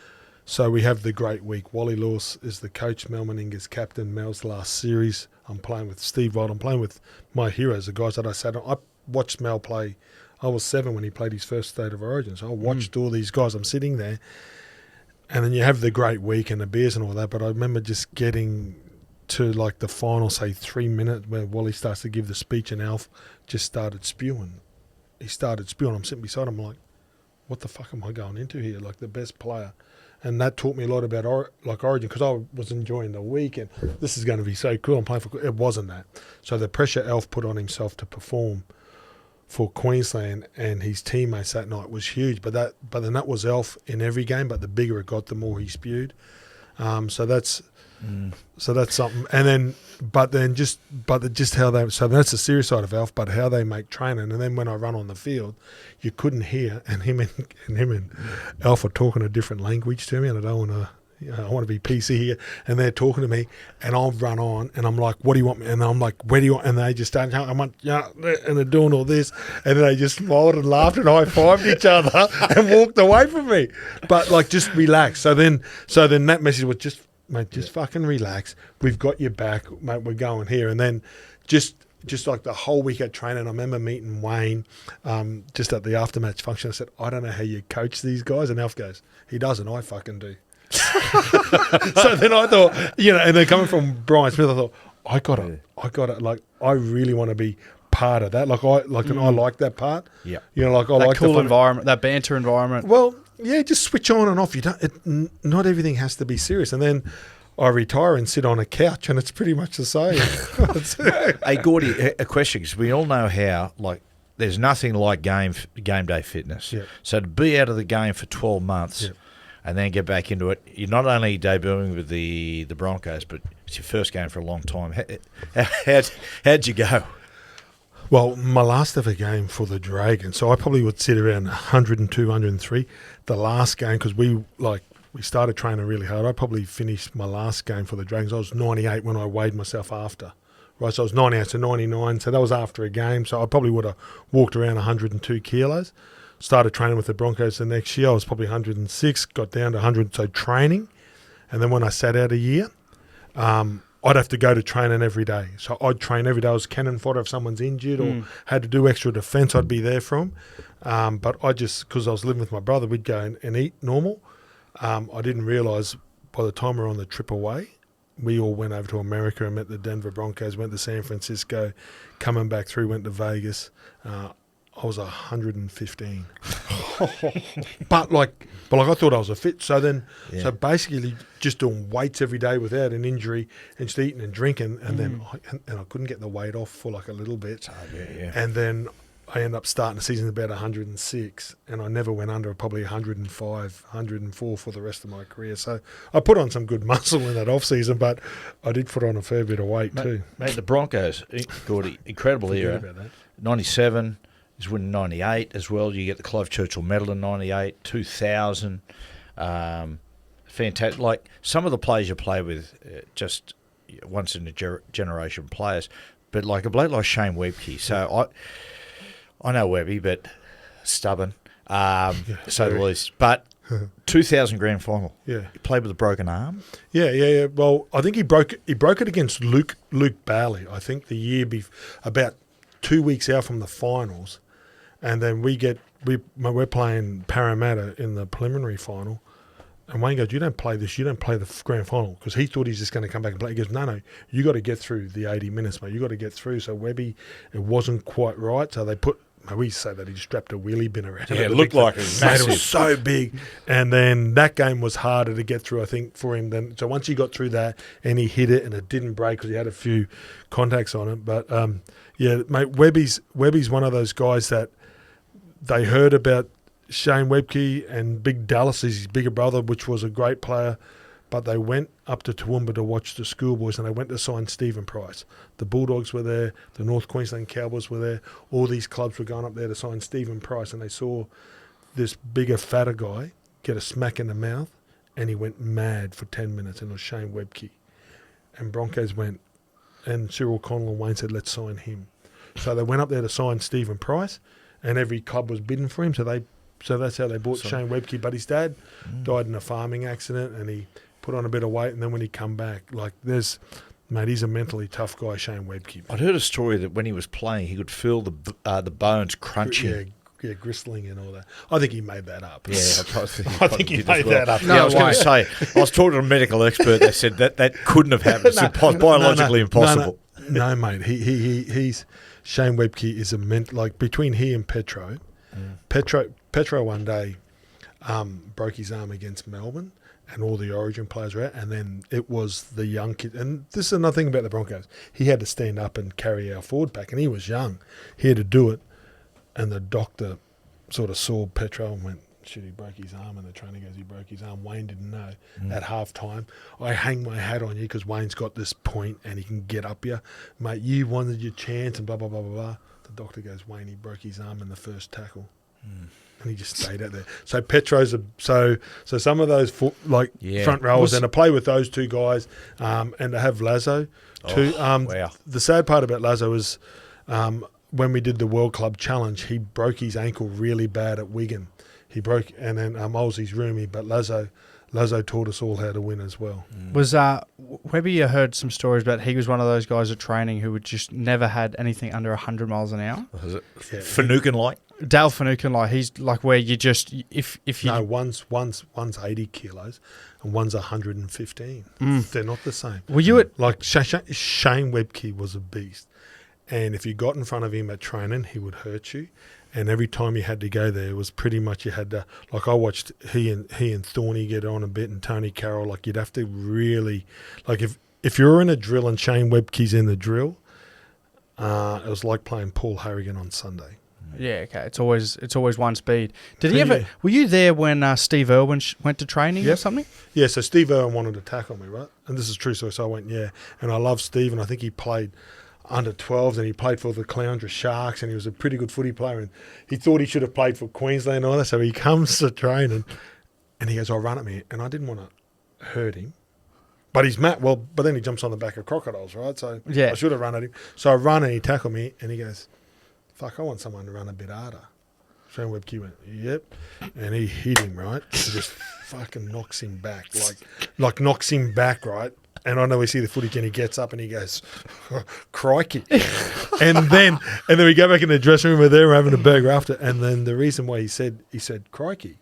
So we have the great week. Wally Lewis is the coach. Mel Manning is captain. Mel's last series. I'm playing with Steve Wild. I'm playing with my heroes, the guys that I sat on. I watched Mel play. I was 7 when he played his first State of Origin. So I watched all these guys. I'm sitting there. And then you have the great week and the beers and all that. But I remember just getting to like the final, say 3 minutes, where Wally starts to give the speech, and Alf just started spewing. He started spewing. I'm sitting beside him, like, what the fuck am I going into here? Like, the best player. And that taught me a lot about Origin, because I was enjoying the week and this is going to be so cool. I'm playing for. It wasn't that. So the pressure Alf put on himself to perform for Queensland and his teammates that night was huge. But then that was Alf in every game. But the bigger it got, the more he spewed. So that's something. And then, just how they. So that's the serious side of Alf. But how they make training. And then when I run on the field, you couldn't hear. And him and Alf are talking a different language to me. And I don't want to. I want to be PC here, and they're talking to me, and I'll run on, and I'm like, "What do you want me?" And I'm like, "Where do you want?" And they just start, I want, yeah, and they're doing all this, and then they just smiled and laughed and high-fived each other and walked away from me. But like, just relax. So then that message was just, mate, just fucking relax. We've got your back, mate. We're going here, and then just like the whole week at training, I remember meeting Wayne just at the aftermatch function. I said, "I don't know how you coach these guys," and Alf goes, "He doesn't. I fucking do." So then I thought, and they're coming from Brian Smith. I thought, I got it. Like, I really want to be part of that. And I like that part. Yeah, like I that like cool the environment, that banter environment. Well, yeah, just switch on and off. You don't. Not everything has to be serious. And then I retire and sit on a couch, and it's pretty much the same. Hey, Gordy, a question, because we all know how there's nothing like game day fitness. Yep. So to be out of the game for 12 months. Yep. And then get back into it. You're not only debuting with the Broncos, but it's your first game for a long time. How'd you go? Well, my last ever game for the Dragons, so I probably would sit around 102, 103. The last game, because we started training really hard. I probably finished my last game for the Dragons. I was 98 when I weighed myself after. Right, so I was 98 to 99, so that was after a game. So I probably would have walked around 102 kilos. Started training with the Broncos the next year. I was probably 106, got down to 100, so training. And then when I sat out a year, I'd have to go to training every day. So I'd train every day. I was cannon fodder if someone's injured or had to do extra defence, I'd be there for them. But I just, because I was living with my brother, we'd go and eat normal. I didn't realise by the time we were on the trip away, we all went over to America and met the Denver Broncos, went to San Francisco, coming back through, went to Vegas. I was 115, but I thought I was a fit. So then, so basically, just doing weights every day without an injury, and just eating and drinking, and then I couldn't get the weight off for like a little bit, and then I ended up starting the season about 106, and I never went under probably 105, 104 for the rest of my career. So I put on some good muscle in that off season, but I did put on a fair bit of weight too. Mate, the Broncos, Gordy, incredible era. 97. He's winning 98 as well. You get the Clive Churchill Medal in 98, 2000. Fantastic. Like, some of the players you play with, just once in a generation players, but like a bloke like Shane Webcke. So I know Webby, but stubborn, so the least. But 2000 grand final. Yeah. He played with a broken arm. Yeah. Well, I think he broke it against Luke Bailey. I think the year about 2 weeks out from the finals. And then we're playing Parramatta in the preliminary final, and Wayne goes, "You don't play this. You don't play the grand final," because he thought he's just going to come back and play. He goes, "No, you got to get through the 80 minutes, mate. You got to get through." So Webby, it wasn't quite right. So they put. We say that he strapped a wheelie bin around. Yeah, it looked like it was massive. It was so big, and then that game was harder to get through, I think, for him. Then so once he got through that, and he hit it, and it didn't break because he had a few contacts on it. But yeah, mate, Webby's one of those guys that. They heard about Shane Webcke and Big Dallas, his bigger brother, which was a great player, but they went up to Toowoomba to watch the schoolboys, and they went to sign Stephen Price. The Bulldogs were there, the North Queensland Cowboys were there, all these clubs were going up there to sign Stephen Price, and they saw this bigger, fatter guy get a smack in the mouth, and he went mad for 10 minutes, and it was Shane Webcke. And Broncos went, and Cyril Connell and Wayne said, "Let's sign him." So they went up there to sign Stephen Price, and every club was bidding for him, so that's how they bought Shane Webcke. But his dad died in a farming accident, and he put on a bit of weight, and then when he come back, mate, he's a mentally tough guy, Shane Webcke. I'd heard a story that when he was playing, he could feel the bones crunching. gristling and all that. I think he made that up. Yeah, I think he made that up. I was going to say, I was talking to a medical expert. They said that couldn't have happened. It's biologically impossible. No, mate. He's Shane Webcke is between he and Petro. Petro one day broke his arm against Melbourne, and all the Origin players were out, and then it was the young kid. And this is another thing about the Broncos. He had to stand up and carry our forward pack, and he was young. He had to do it, and the doctor sort of saw Petro and went, shit, he broke his arm, and the trainer goes, he broke his arm. Wayne didn't know. At half-time, I hang my hat on you because Wayne's got this point and he can get up you. Mate, you wanted your chance and blah, blah, blah, blah, blah. The doctor goes, Wayne, he broke his arm in the first tackle. And he just stayed out there. So Petro's so some of those front rowers, and to play with those two guys, and to have Lazo too. Wow. The sad part about Lazo is when we did the World Club Challenge, he broke his ankle really bad at Wigan. He broke, and then Olsey's roomy, but Lazo taught us all how to win as well. Was Webby, you heard some stories about he was one of those guys at training who would just never had anything under 100 miles an hour? Was it Finucane-like? Dale Finucane, he's like where you just if you No, one's 80 kilos and one's 115. They're not the same. Were you at Shane Webcke was a beast, and if you got in front of him at training, he would hurt you. And every time you had to go there, it was pretty much you had to. Like I watched he and Thorny get on a bit, and Tony Carroll. Like you'd have to really, like if you're in a drill and Shane Webke's in the drill, it was like playing Paul Harrigan on Sunday. Yeah, okay. It's always one speed. Did he ever? Were you there when Steve Irwin went to training or something? Yeah. So Steve Irwin wanted to tackle me, right? And this is true. So I went, yeah. And I love Steve, and I think he played under 12s, and he played for the Caloundra Sharks, and he was a pretty good footy player, and he thought he should have played for Queensland and all that. So he comes to training, and he goes, "I'll run at me," and I didn't want to hurt him. But he's Matt. Well, but then he jumps on the back of crocodiles, right? So I should have run at him. So I run, and he tackled me, and he goes, "Fuck, I want someone to run a bit harder." Shane Webcke went, "Yep," and he hit him, right? He just fucking knocks him back, like knocks him back, right? And I know we see the footage, and he gets up and he goes, "Crikey!" and then we go back in the dressing room. We're there, we're having a burger after, and then the reason why he said "Crikey,"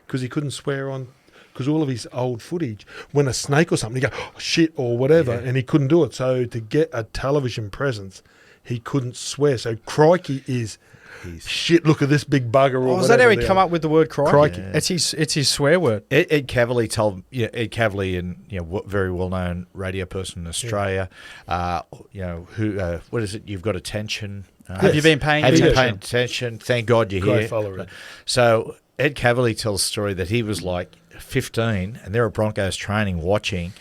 because he couldn't swear on. Because all of his old footage, when a snake or something, he'd go, "Oh, shit," or whatever, and he couldn't do it. So to get a television presence, he couldn't swear. So crikey is shit, look at this big bugger. Or is that how he'd come up with the word crikey? Yeah. It's his swear word. Ed Kevvy told Ed Kevvy, and very well known radio person in Australia. Who what is it? You've got attention. Have you been paying Have attention? you paying attention? Thank God you're Great here. follower. So Ed Kevvy tells a story that he was like 15, and they're at Broncos training watching,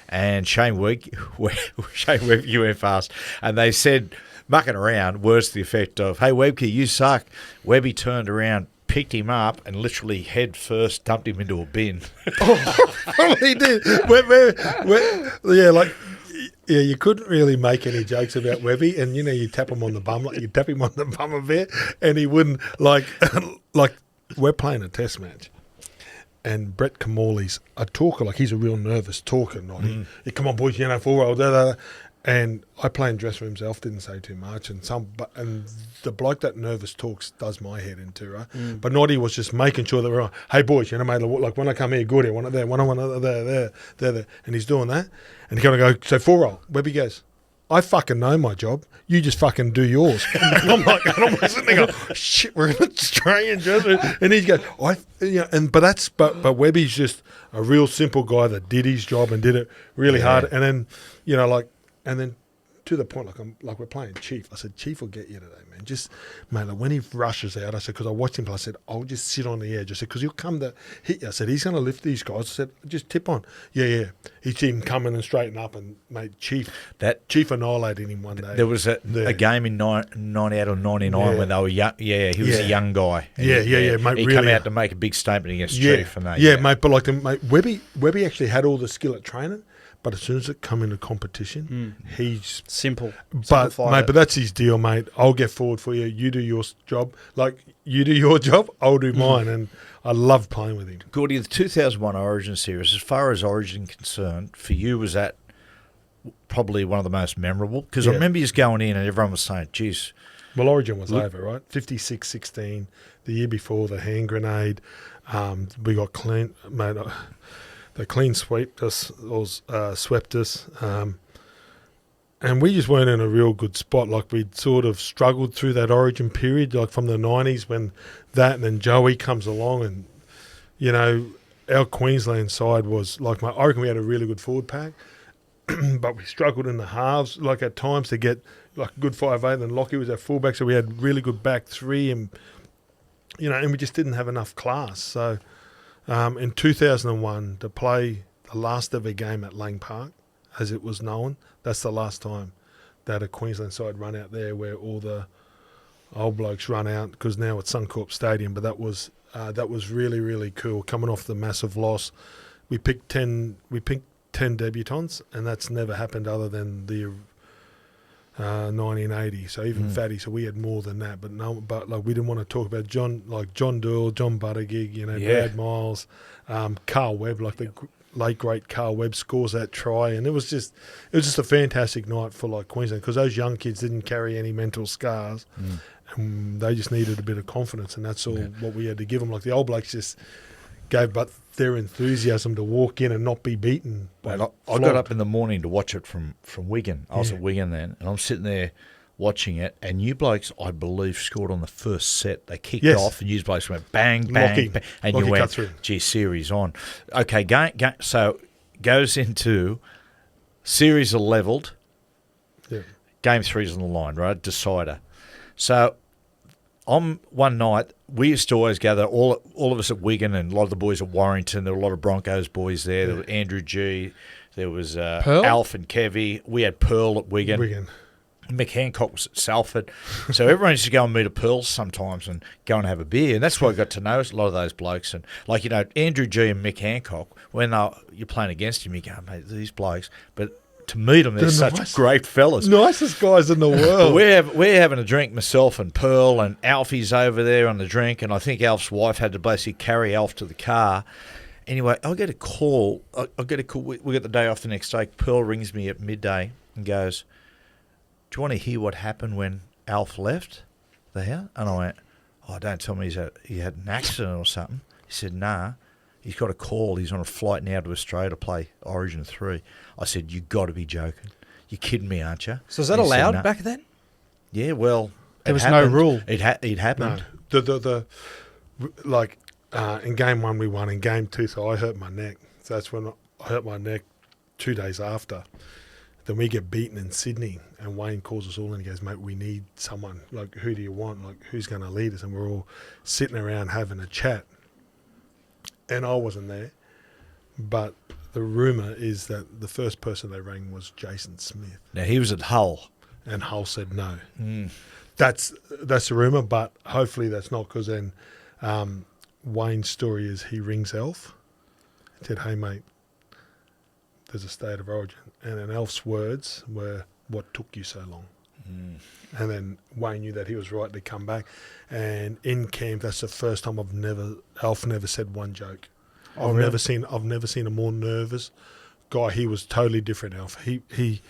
and Shane Webcke went fast, and they said, mucking around, words to the effect of, "Hey, Webcke, you suck." Webby turned around, picked him up, and literally head first dumped him into a bin. Probably did. You couldn't really make any jokes about Webby, and you tap him on the bum, like you tap him on the bum a bit, and he wouldn't like we're playing a test match. And Brett Kamali's a talker, like he's a real nervous talker. He come on, boys, forward, and I play in dressing rooms. Elf didn't say too much, and the bloke that nervous talks does my head in too, right? But Noddy was just making sure that we're on. Hey boys, mate, like when I come here, good here, one there, one there, and he's doing that, and he's gonna go. So 4-roll. Webby goes, "I fucking know my job. You just fucking do yours." And I'm sitting there going, "Shit, we're in an Australian dressing room," and he goes, But Webby's just a real simple guy that did his job and did it really hard, and then and then to the point, like we're playing Chief. I said, "Chief will get you today, man. Just, mate, like when he rushes out," I said, because I watched him play, I said, "I'll just sit on the edge." I said, because he'll come to hit you. I said, "He's going to lift these guys." I said, "Just tip on." Yeah. He's seen him coming and straighten up, and mate, Chief annihilated him one day. There was a game in 98 or 99 when they were young. Yeah, he was a young guy. And mate. He really came out to make a big statement against Chief. And mate. But Webby actually had all the skill at training. But as soon as it come into competition, he's simple. But that's his deal, mate. I'll get forward for you. You do your job. Like you do your job, I'll do mine. And I love playing with him. Gordy, the 2001 Origin series, as far as Origin concerned, for you, was that probably one of the most memorable? Because I remember you going in and everyone was saying, "Geez, Well, Origin was over, right? 56-16. The year before, the hand grenade. We got clean, mate. They clean swept us, or swept us. And we just weren't in a real good spot. Like, we'd sort of struggled through that Origin period, like from the 90s when that and then Joey comes along. And, you know, our Queensland side was, like, I reckon we had a really good forward pack. But we struggled in the halves, like at times to get like a good 5'8", and Lockie was our fullback, so we had really good back three, and you know, and we just didn't have enough class. So in 2001, to play the last ever game at Lang Park, as it was known, that's the last time that a Queensland side run out there where all the old blokes run out, because now it's Suncorp Stadium. But that was really, really cool. Coming off the massive loss, we picked 10 debutants, and that's never happened other than the 1980. So even Fatty, so we had more than that. But like we didn't want to talk about John Doyle, John Buttigieg, you know, Brad Miles, Carl Webb, like the late great Carl Webb scores that try, and it was just a fantastic night for like Queensland, because those young kids didn't carry any mental scars, and they just needed a bit of confidence, and that's all what we had to give them. Like the old blokes just gave but their enthusiasm to walk in and not be beaten. I got up in the morning to watch it from Wigan. I was at Wigan then, and I'm sitting there watching it, and you blokes, I believe, scored on the first set. They kicked off, and you blokes went bang, bang, bang, and you went, gee, series on. Okay, so goes into series are levelled. Yeah. Game 3's on the line, right? Decider. So on one night, we used to always gather, all of us at Wigan and a lot of the boys at Warrington. There were a lot of Broncos boys there. There was Andrew G. There was Alf and Kevvy. We had Pearl at Wigan. Mick Hancock was at Salford. So everyone used to go and meet at Pearl's sometimes and go and have a beer. And that's why I got to know a lot of those blokes. And, like, you know, Andrew G. and Mick Hancock, when you're playing against him, you go, mate, these blokes. But to meet them, they're such great fellas. Nicest guys in the world. We're having a drink, myself and Pearl, and Alfie's over there on the drink, and I think Alf's wife had to basically carry Alf to the car. Anyway, I get a call. We get the day off the next day. Pearl rings me at midday and goes, do you want to hear what happened when Alf left the house? And I went, oh, don't tell me he had an accident or something. He said, nah. He's got a call. He's on a flight now to Australia to play Origin 3. I said, you got to be joking. You're kidding me, aren't you? So is that allowed back then? Yeah, well, there was no rule. It happened. No. In game 1 we won. In game 2, so I hurt my neck. So that's when I hurt my neck 2 days after. Then we get beaten in Sydney, and Wayne calls us all and he goes, mate, we need someone. Like, who do you want? Like, who's going to lead us? And we're all sitting around having a chat. And I wasn't there, but the rumour is that the first person they rang was Jason Smith. Now, he was at Hull. And Hull said no. That's the rumour, but hopefully that's not, because then Wayne's story is he rings Elf and said, hey, mate, there's a state of origin. And then Elf's words were, what took you so long? And then Wayne knew that he was right to come back. And in camp, that's the first time Elf never said one joke. I've never seen a more nervous guy. He was totally different, Elf. He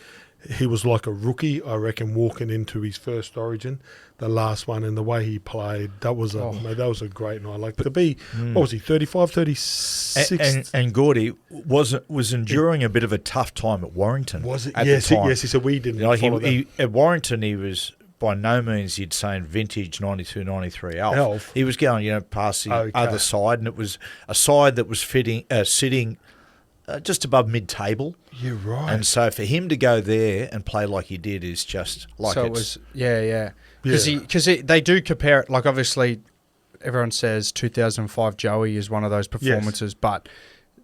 was like a rookie, I reckon, walking into his first Origin, the last one, and the way he played, that was a great night. Like, to be, what was he, 35, 36? And Gordy was enduring a bit of a tough time at Warrington. Was it? Yes, he said we didn't follow that. At Warrington, he was by no means, you'd say, vintage 92, 93 Elf. He was going, past the other side, and it was a side that was sitting just above mid-table. You're right. And so for him to go there and play like he did is just like so it's... Because they do compare it, like obviously everyone says 2005 Joey is one of those performances, but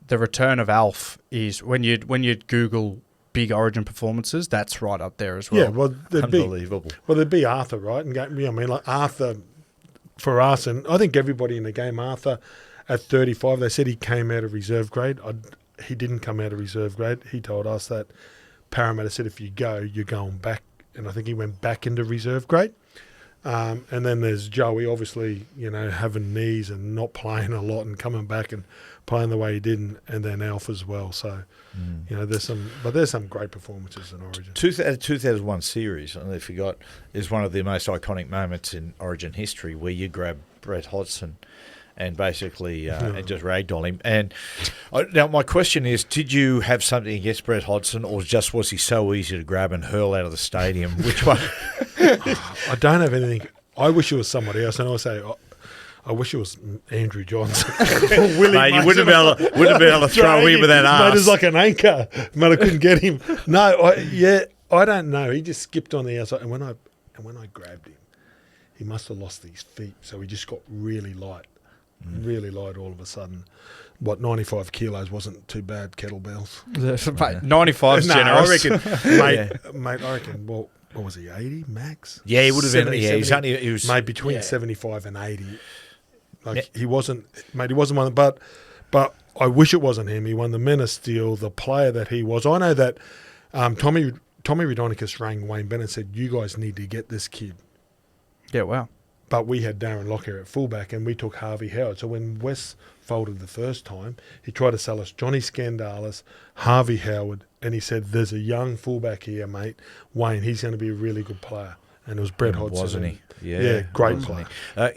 the return of Alf is, when you Google big Origin performances, that's right up there as well. Yeah, well, unbelievable. There'd be Arthur, right? And like Arthur, for us, and I think everybody in the game, Arthur at 35, they said he came out of reserve grade. He didn't come out of reserve grade. He told us that Parramatta said, if you go, you're going back. And I think he went back into reserve grade. And then there's Joey, obviously, having knees and not playing a lot and coming back and playing the way he did, and then Alf as well. So, there's some great performances in Origin. 2001 series, I don't know if you got, is one of the most iconic moments in Origin history where you grab Brett Hodgson and basically and just ragdoll him. And now my question is, did you have something against Brett Hodgson, or just was he so easy to grab and hurl out of the stadium? Which one? I don't have anything. I wish it was somebody else, and I say, I wish it was Andrew Johns. Mate, you wouldn't be able to throw him with that arse. Mate, it's like an anchor. Mate, I couldn't get him. No, I don't know. He just skipped on the outside, and when I grabbed him, he must have lost his feet, so he just got really light. Really light all of a sudden. 95 kilos wasn't too bad, kettlebells. Mate, 95's generous. I reckon, mate, I reckon, what was he, 80 max? Yeah, he would have been. 70, Yeah, 70, he was made between 75 and 80. He wasn't one, but I wish it wasn't him. He won the Men of Steel, the player that he was. I know that Tommy Raudonikis rang Wayne Bennett and said, "You guys need to get this kid." Yeah, wow. But we had Darren Lockyer at fullback, and we took Harvey Howard. So when Wes folded the first time, he tried to sell us Johnny Scandalis, Harvey Howard, and he said, "There's a young fullback here, mate. Wayne, he's going to be a really good player." And it was Brett Hodgson. Wasn't he? Yeah, great player.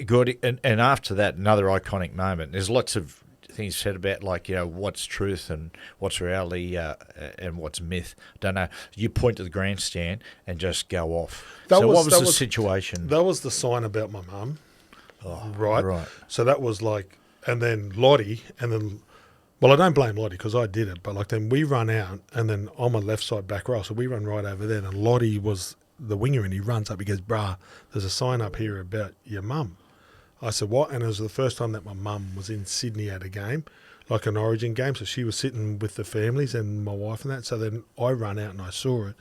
Good. And after that, another iconic moment. There's lots of things said about, like, what's truth and what's reality and what's myth. Don't know. You point to the grandstand and just go off. What was the situation? That was the sign about my mum. Oh, right. So that was like, and then Lottie, and then, well, I don't blame Lottie because I did it, but then we run out, and then I'm a left side back row, so we run right over there, and Lottie was the winger, and he runs up, he goes, "Brah, there's a sign up here about your mum." I said, "What?" And it was the first time that my mum was in Sydney at a game, like an Origin game, so she was sitting with the families and my wife and that, so then I ran out and I saw it,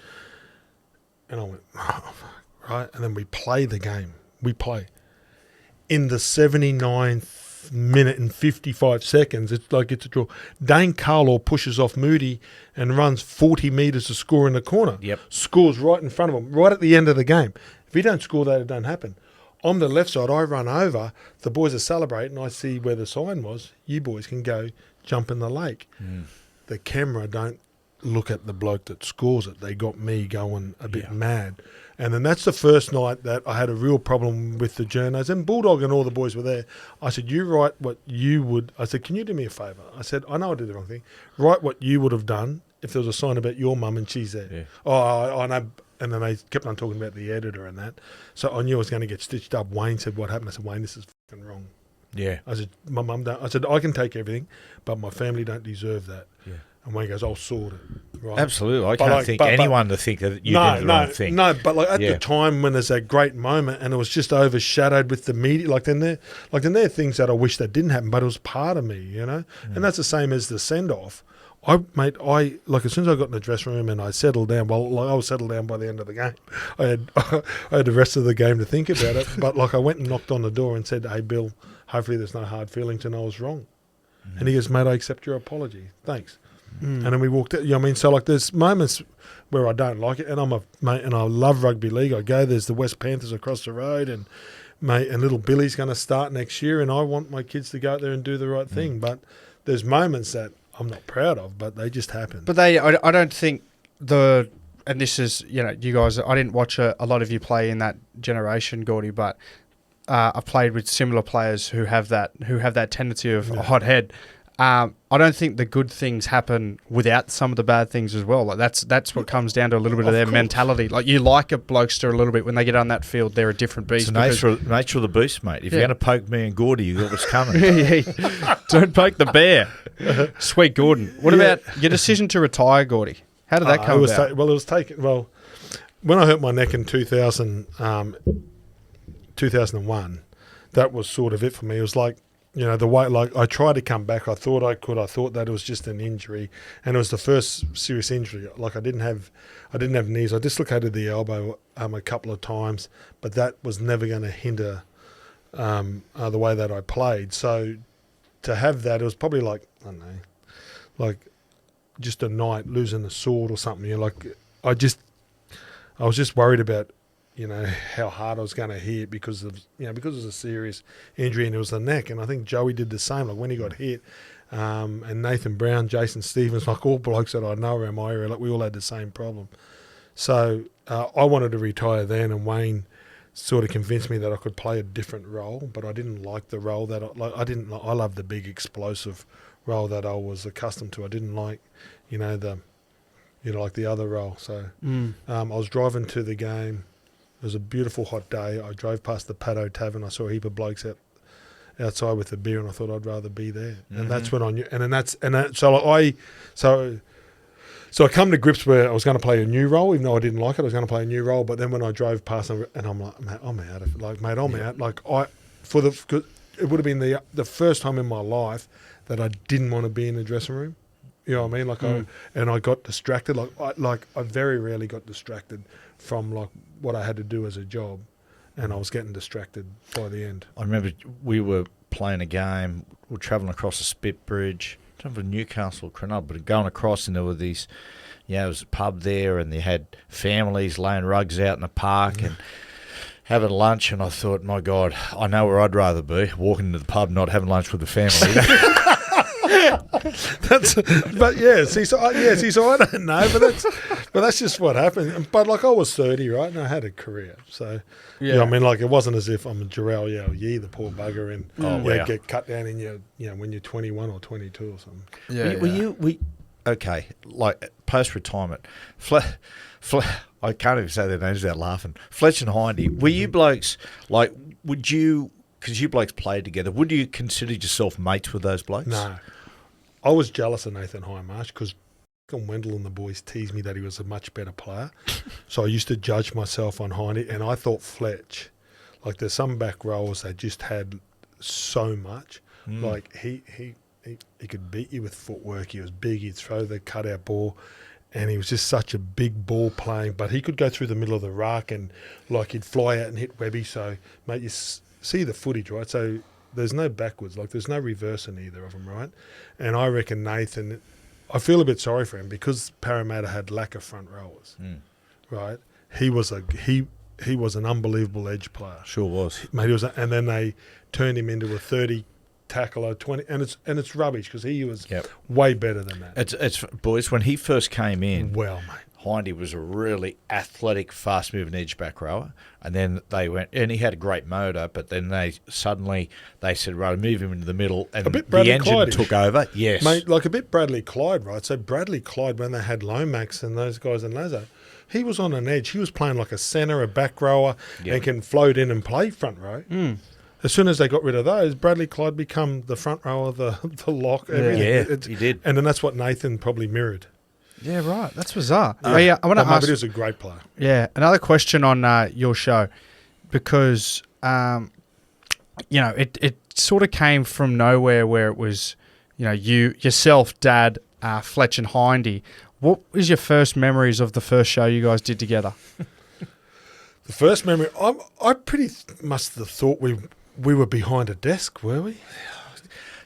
and I went, "Oh, fuck," right? And then we play the game. We play. In the 79th minute and 55 seconds, it's a draw. Dane Carlaw pushes off Moody and runs 40 metres to score in the corner. Yep. Scores right in front of him, right at the end of the game. If he don't score that, it don't happen. On the left side, I run over. The boys are celebrating. I see where the sign was. You boys can go jump in the lake. The camera don't look at the bloke that scores it. They got me going a bit mad. And then that's the first night that I had a real problem with the journos. And Bulldog and all the boys were there. I said, "You write what you would." I said, "Can you do me a favour?" I said, "I know I did the wrong thing. Write what you would have done if there was a sign about your mum and she's there." Yeah. Oh, I know. And then they kept on talking about the editor and that. So I knew I was going to get stitched up. Wayne said, "What happened?" I said, "Wayne, this is fucking wrong." Yeah. I said, "My mum don't." I said, "I can take everything, but my family don't deserve that." Yeah. And Wayne goes, "I'll sort it." Right. Absolutely. I But can't think anyone to think that you did the wrong thing. No, but at the time when there's that great moment and it was just overshadowed with the media, then there are things that I wish that didn't happen, but it was part of me, And that's the same as the send-off. As soon as I got in the dressing room and I settled down, I was settled down by the end of the game. I had the rest of the game to think about it, but I went and knocked on the door and said, "Hey, Bill, hopefully there's no hard feelings and I was wrong." And he goes, "Mate, I accept your apology. Thanks." And then we walked out. You know what I mean? So there's moments where I don't like it, and and I love rugby league. I go, there's the West Panthers across the road, and little Billy's going to start next year, and I want my kids to go out there and do the right thing. But there's moments that I'm not proud of, but they just happen. But I don't think and this is, you guys, I didn't watch a lot of you play in that generation, Gordy, but I've played with similar players who have that tendency of a hot head. I don't think the good things happen without some of the bad things as well. That's what comes down to a little bit of their mentality. You like a blokester a little bit when they get on that field. They're a different beast. It's the nature of the beast, mate. If you're going to poke me and Gordy, you got what's coming. Don't poke the bear. Sweet Gorden. What about your decision to retire, Gordy? How did that come about? It was taken. Well, when I hurt my neck in 2001, that was sort of it for me. It was the way, I tried to come back. I thought I could. I thought that it was just an injury, and it was the first serious injury. I didn't have knees. I dislocated the elbow a couple of times, but that was never going to hinder the way that I played. So to have that, it was probably I don't know, just a night losing a sword or something. I was just worried about how hard I was going to hit because of because it was a serious injury and it was the neck. And I think Joey did the same. Like when he got hit, and Nathan Brown, Jason Stevens, like all blokes that I know around my area, like we all had the same problem. So I wanted to retire then, and Wayne sort of convinced me that I could play a different role, but I didn't like the role that I loved the big explosive role that I was accustomed to. I didn't like, like the other role. So I was driving to the game. It was a beautiful hot day. I drove past the Paddo Tavern. I saw a heap of blokes outside with a beer, and I thought I'd rather be there. And that's when I knew. So I come to grips where I was going to play a new role, even though I didn't like it. I was going to play a new role, but then when I drove past, and I'm like, mate, I'm out of it. Like, mate, I'm out. Like it would have been the first time in my life that I didn't want to be in the dressing room. You know what I mean? Like I got distracted. I very rarely got distracted from like what I had to do as a job, and I was getting distracted by the end. I remember we were playing a game. We were travelling across the Spit Bridge. I don't know if Newcastle or Cronulla, but going across, and there were these, it was a pub there, and they had families laying rugs out in the park and having lunch. And I thought, my God, I know where I'd rather be, walking into the pub, not having lunch with the family. So I don't know, but that's just what happened. But like I was 30, right, and I had a career, so I mean, like it wasn't as if I'm a Jarrell Yee, the poor bugger, and get cut down in when you're 21 or 22 or something. Like post retirement, I can't even say their names without laughing. Fletch and Hindy, were you blokes like? Would you? Because you blokes played together, would you consider yourself mates with those blokes? No. I was jealous of Nathan Highmarsh because Wendell and the boys teased me that he was a much better player. So I used to judge myself on Hindy, and I thought Fletch, like there's some back rows that just had so much. Like he could beat you with footwork. He was big. He'd throw the cutout ball. And he was just such a big ball playing. But he could go through the middle of the ruck and like he'd fly out and hit Webby. So, mate, you see the footage, right? So there's no backwards, like there's no reverse in either of them, right? And I reckon Nathan, I feel a bit sorry for him because Parramatta had lack of front rowers, right? He was an unbelievable edge player. Sure was. Mate, and then they turned him into a 30 tackler, 20, and it's rubbish because he was way better than that. It's boys, when he first came in, well, mate, Hindy was a really athletic, fast-moving edge back rower, and then they went, and he had a great motor, but then they said, right, move him into the middle, and the engine Clyde-ish took over. Yes. Mate, like a bit Bradley Clyde, right? So Bradley Clyde, when they had Lomax and those guys and Lazo, he was on an edge. He was playing like a centre, a back rower, and can float in and play front row. As soon as they got rid of those, Bradley Clyde become the front rower, the lock, everything. He did. And then that's what Nathan probably mirrored. Yeah, right. That's bizarre. I want to ask. But he was a great player. Yeah, another question on your show, because it sort of came from nowhere, where it was, yourself, Dad, Fletch and Hindy. What is your first memories of the first show you guys did together? The first memory, I pretty must have thought we were behind a desk, were we?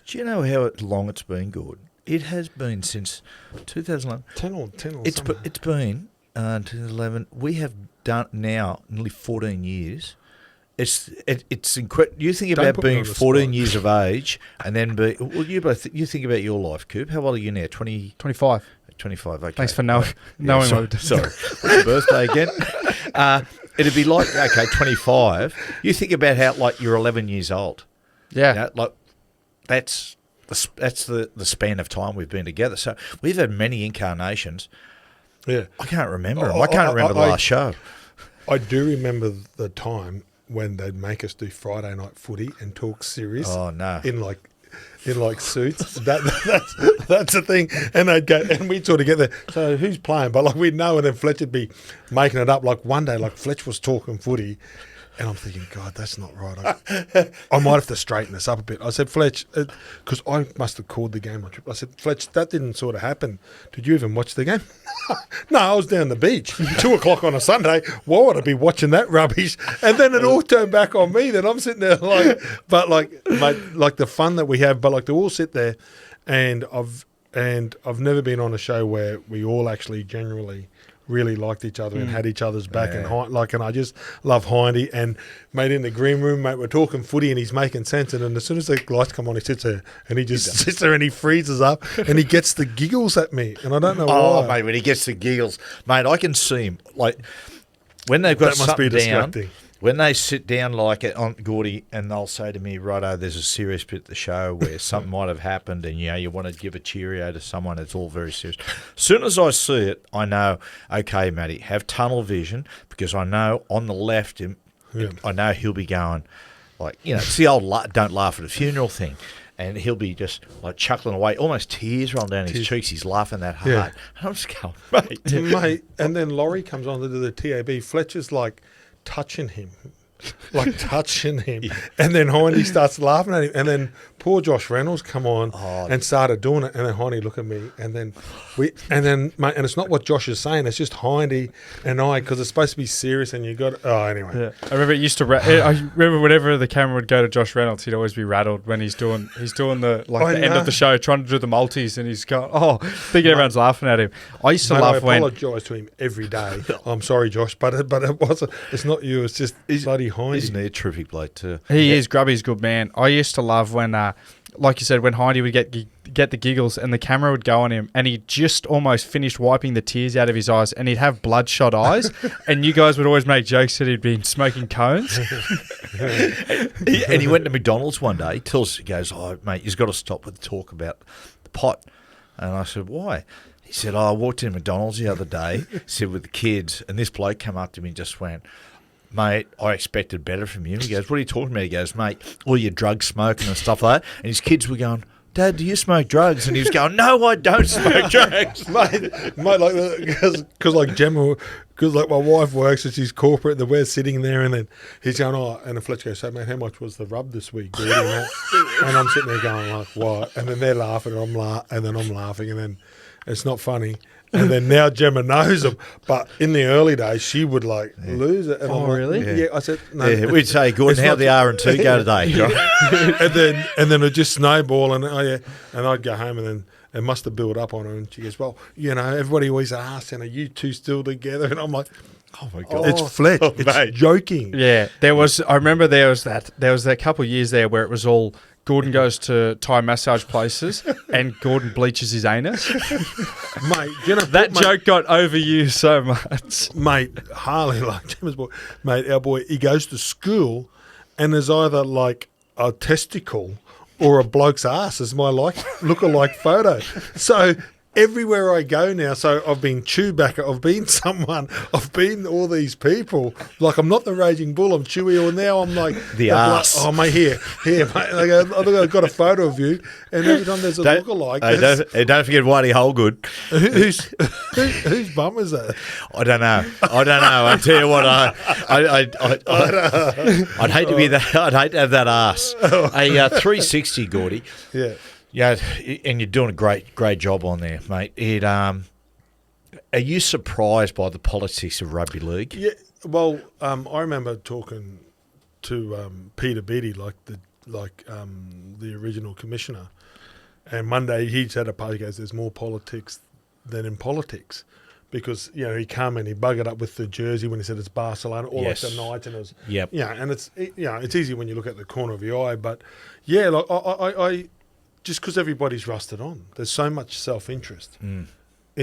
Do you know how long it's been, Gordon? It has been since 2011. 10 or it's something. It's been 2011. We have done now nearly 14 years. It's incredible. You think about being 14 years of age, and then you think about your life, Coop. How old are you now? 25. 25. Okay. Thanks for knowing. Sorry. What's your birthday again? It'd be like 25. You think about how like you're 11 years old. Yeah. Like that's the span of time we've been together. So we've had many incarnations. Yeah. I can't remember them. I can't remember the last show. I do remember the time when they'd make us do Friday night footy and talk serious. Oh, no. In suits. That's the thing. And they'd go, and we'd sort of get there. So who's playing? But like we'd know, and then Fletch would be making it up. Like one day, like Fletch was talking footy. And I'm thinking, God, that's not right. I might have to straighten this up a bit. I said, Fletch, because I must have called the game on trip. I said, Fletch, that didn't sort of happen. Did you even watch the game? No, I was down the beach, 2:00 on a Sunday. Why would I be watching that rubbish? And then it all turned back on me. Then I'm sitting there like the fun that we have. But like to all sit there, and I've never been on a show where we all actually generally really liked each other and had each other's back. And I just love Hindy. And mate, in the green room, mate, we're talking footy and he's making sense. And then as soon as the lights come on, he sits there and he just sits there and he freezes up and he gets the giggles at me. And I don't know why. Oh, mate, when he gets the giggles, mate, I can see him like when they've got That must be something down. distracting. When they sit down like it on Gordy and they'll say to me, righto, there's a serious bit of the show where something might have happened and, you want to give a cheerio to someone, it's all very serious. As soon as I see it, I know, okay, Matty, have tunnel vision because I know on the left, I know he'll be going like, it's the old don't laugh at a funeral thing. And he'll be just like chuckling away, almost tears rolling down his cheeks. He's laughing that hard. Yeah. And I'm just going, mate. Mate, and then Laurie comes on to do the TAB. Fletcher's like touching him. And then Hindy starts laughing at him. And then poor Josh Reynolds come on and started doing it. And then Hindy look at me. And then mate, and it's not what Josh is saying. It's just Hindy and I, because it's supposed to be serious. And you got anyway. Yeah. I remember it used to. I remember whenever the camera would go to Josh Reynolds, he'd always be rattled when he's doing the end of the show, trying to do the multis, and he's going, thinking everyone's laughing at him. I used to laugh when. I apologise to him every day. I'm sorry, Josh, but it wasn't. It's not you. It's just bloody Hindy. Isn't he a terrific bloke too? He is. Grubby's good man. I used to love when, like you said, when Hindy would get the giggles and the camera would go on him and he just almost finished wiping the tears out of his eyes and he'd have bloodshot eyes and you guys would always make jokes that he'd been smoking cones. And he went to McDonald's one day. He goes, mate, you've got to stop with the talk about the pot. And I said, why? He said, I walked in McDonald's the other day, said with the kids, and this bloke came up to me and just went, mate, I expected better from you. He goes, what are you talking about? He goes, mate, all your drug smoking and stuff like that. And his kids were going, Dad, do you smoke drugs? And he was going, no, I don't smoke drugs. mate, like because like Gemma, because like my wife works and she's corporate, and we're sitting there, and then he's going, and the Fletch goes, so mate, how much was the rub this week, dude? And I'm sitting there going like, what? And then they're laughing, and I'm laughing, and then it's not funny. And then now Gemma knows them, but in the early days she would lose it. And I'm like, really? Yeah. I said no. Yeah, we'd say, Gordon, how the R&T go today? and then it just snowball, and I'd go home, and then it must have built up on her. And she goes, well, everybody always asks, and are you two still together? And I'm like, oh my God, it's Fletch. It's mate. Joking. Yeah, I remember there was that couple of years there where it was all Gordon goes to Thai massage places and Gordon bleaches his anus. Mate, that joke got overused so much. Mate, Harley, like Gemma's boy, mate, our boy, he goes to school and there's either like a testicle or a bloke's ass as my look-alike photo. So everywhere I go now, so I've been Chewbacca, I've been someone, I've been all these people. Like, I'm not the Raging Bull, I'm Chewie, or now I'm like... The ass. Oh, mate, here, mate. Like, I've got a photo of you, and every time there's a look-alike... Don't forget Whitey Holgood. Whose bum is that? I don't know. I tell you what, I'd hate to be that. I'd hate to have that ass. A 360, Gordy. Yeah. Yeah, and you're doing a great job on there, mate. Are you surprised by the politics of rugby league? Yeah, well, I remember talking to Peter Beattie, the original commissioner, and Monday he said he goes, "There's more politics than in politics," because he come and he buggered up with the jersey when he said it's Barcelona, or like the Knights, and it was and it's easy when you look at the corner of your eye, but yeah, like I just because everybody's rusted on. There's so much self-interest in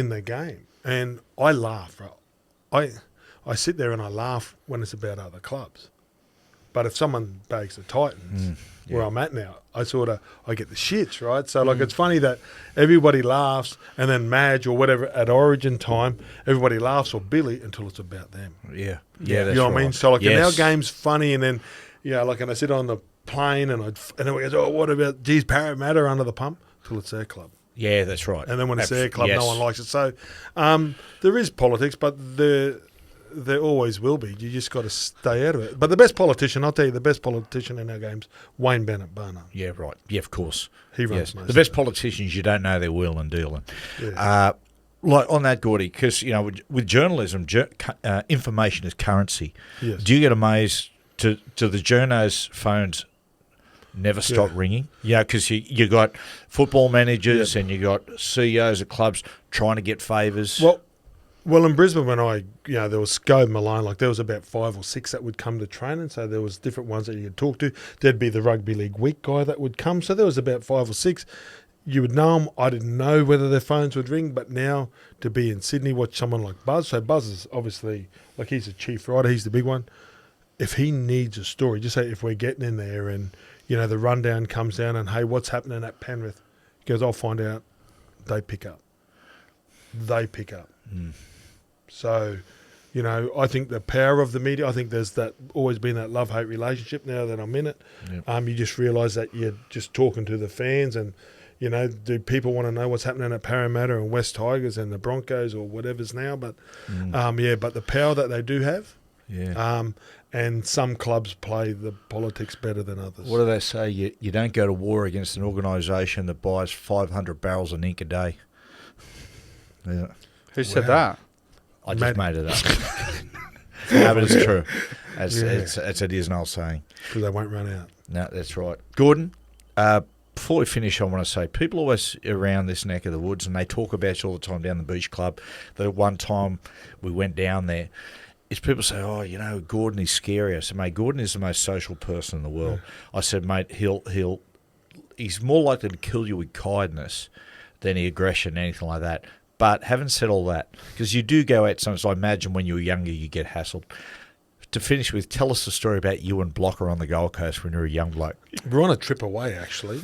the game. And I laugh. Right? I sit there and I laugh when it's about other clubs. But if someone bags the Titans, where I'm at now, I get the shits, right? So, it's funny that everybody laughs, and then Madge or whatever at Origin time, everybody laughs, or Billy, until it's about them. Yeah. Yeah, that's you know what I mean? So, yes. and our game's funny, and then, and I sit on the plane and then we go, what about Parramatta under the pump? Till it's their club. Yeah, that's right. And then when it's their club, no one likes it. So there is politics, but there always will be. You just got to stay out of it. But the best politician, I'll tell you, the best politician in our game's Wayne Bennett Barnard. Yeah, right. Yeah, of course. He runs most the best politicians, you don't know their wheel and dealing. Yeah. On that, Gordy, because with journalism, information is currency. Yes. Do you get amazed to the journos' phones never stop ringing? Yeah, because you got football managers and you got CEOs of clubs trying to get favours. Well, Well, in Brisbane, when there was Sco Malone, like there was about 5 or 6 that would come to training. So there was different ones that you could talk to. There'd be the Rugby League Week guy that would come. So there was about 5 or 6. You would know them. I didn't know whether their phones would ring, but now to be in Sydney, watch someone like Buzz. So Buzz is obviously, like he's a chief writer. He's the big one. If he needs a story, just say if we're getting in there and, the rundown comes down and, hey, what's happening at Penrith? He goes, I'll find out. They pick up. So, I think the power of the media, I think there's always been that love-hate relationship now that I'm in it. Yep. You just realise that you're just talking to the fans and, do people want to know what's happening at Parramatta and West Tigers and the Broncos or whatever's now? But, but the power that they do have, and some clubs play the politics better than others. What do they say? You don't go to war against an organisation that buys 500 barrels of ink a day. Yeah. Who said that? I just made it up. No, but it's true. It is an old saying. Because they won't run out. No, that's right. Gorden, before we finish, I want to say people always around this neck of the woods, and they talk about you all the time down the beach club. The one time we went down there, is people say, Gorden is scary. I said, mate, Gorden is the most social person in the world. Yeah. I said, mate, he's more likely to kill you with kindness than aggression, anything like that. But having said all that, because you do go out sometimes, I imagine when you were younger you get hassled. To finish with, tell us the story about you and Blocker on the Gold Coast when you were a young bloke. We're on a trip away, actually,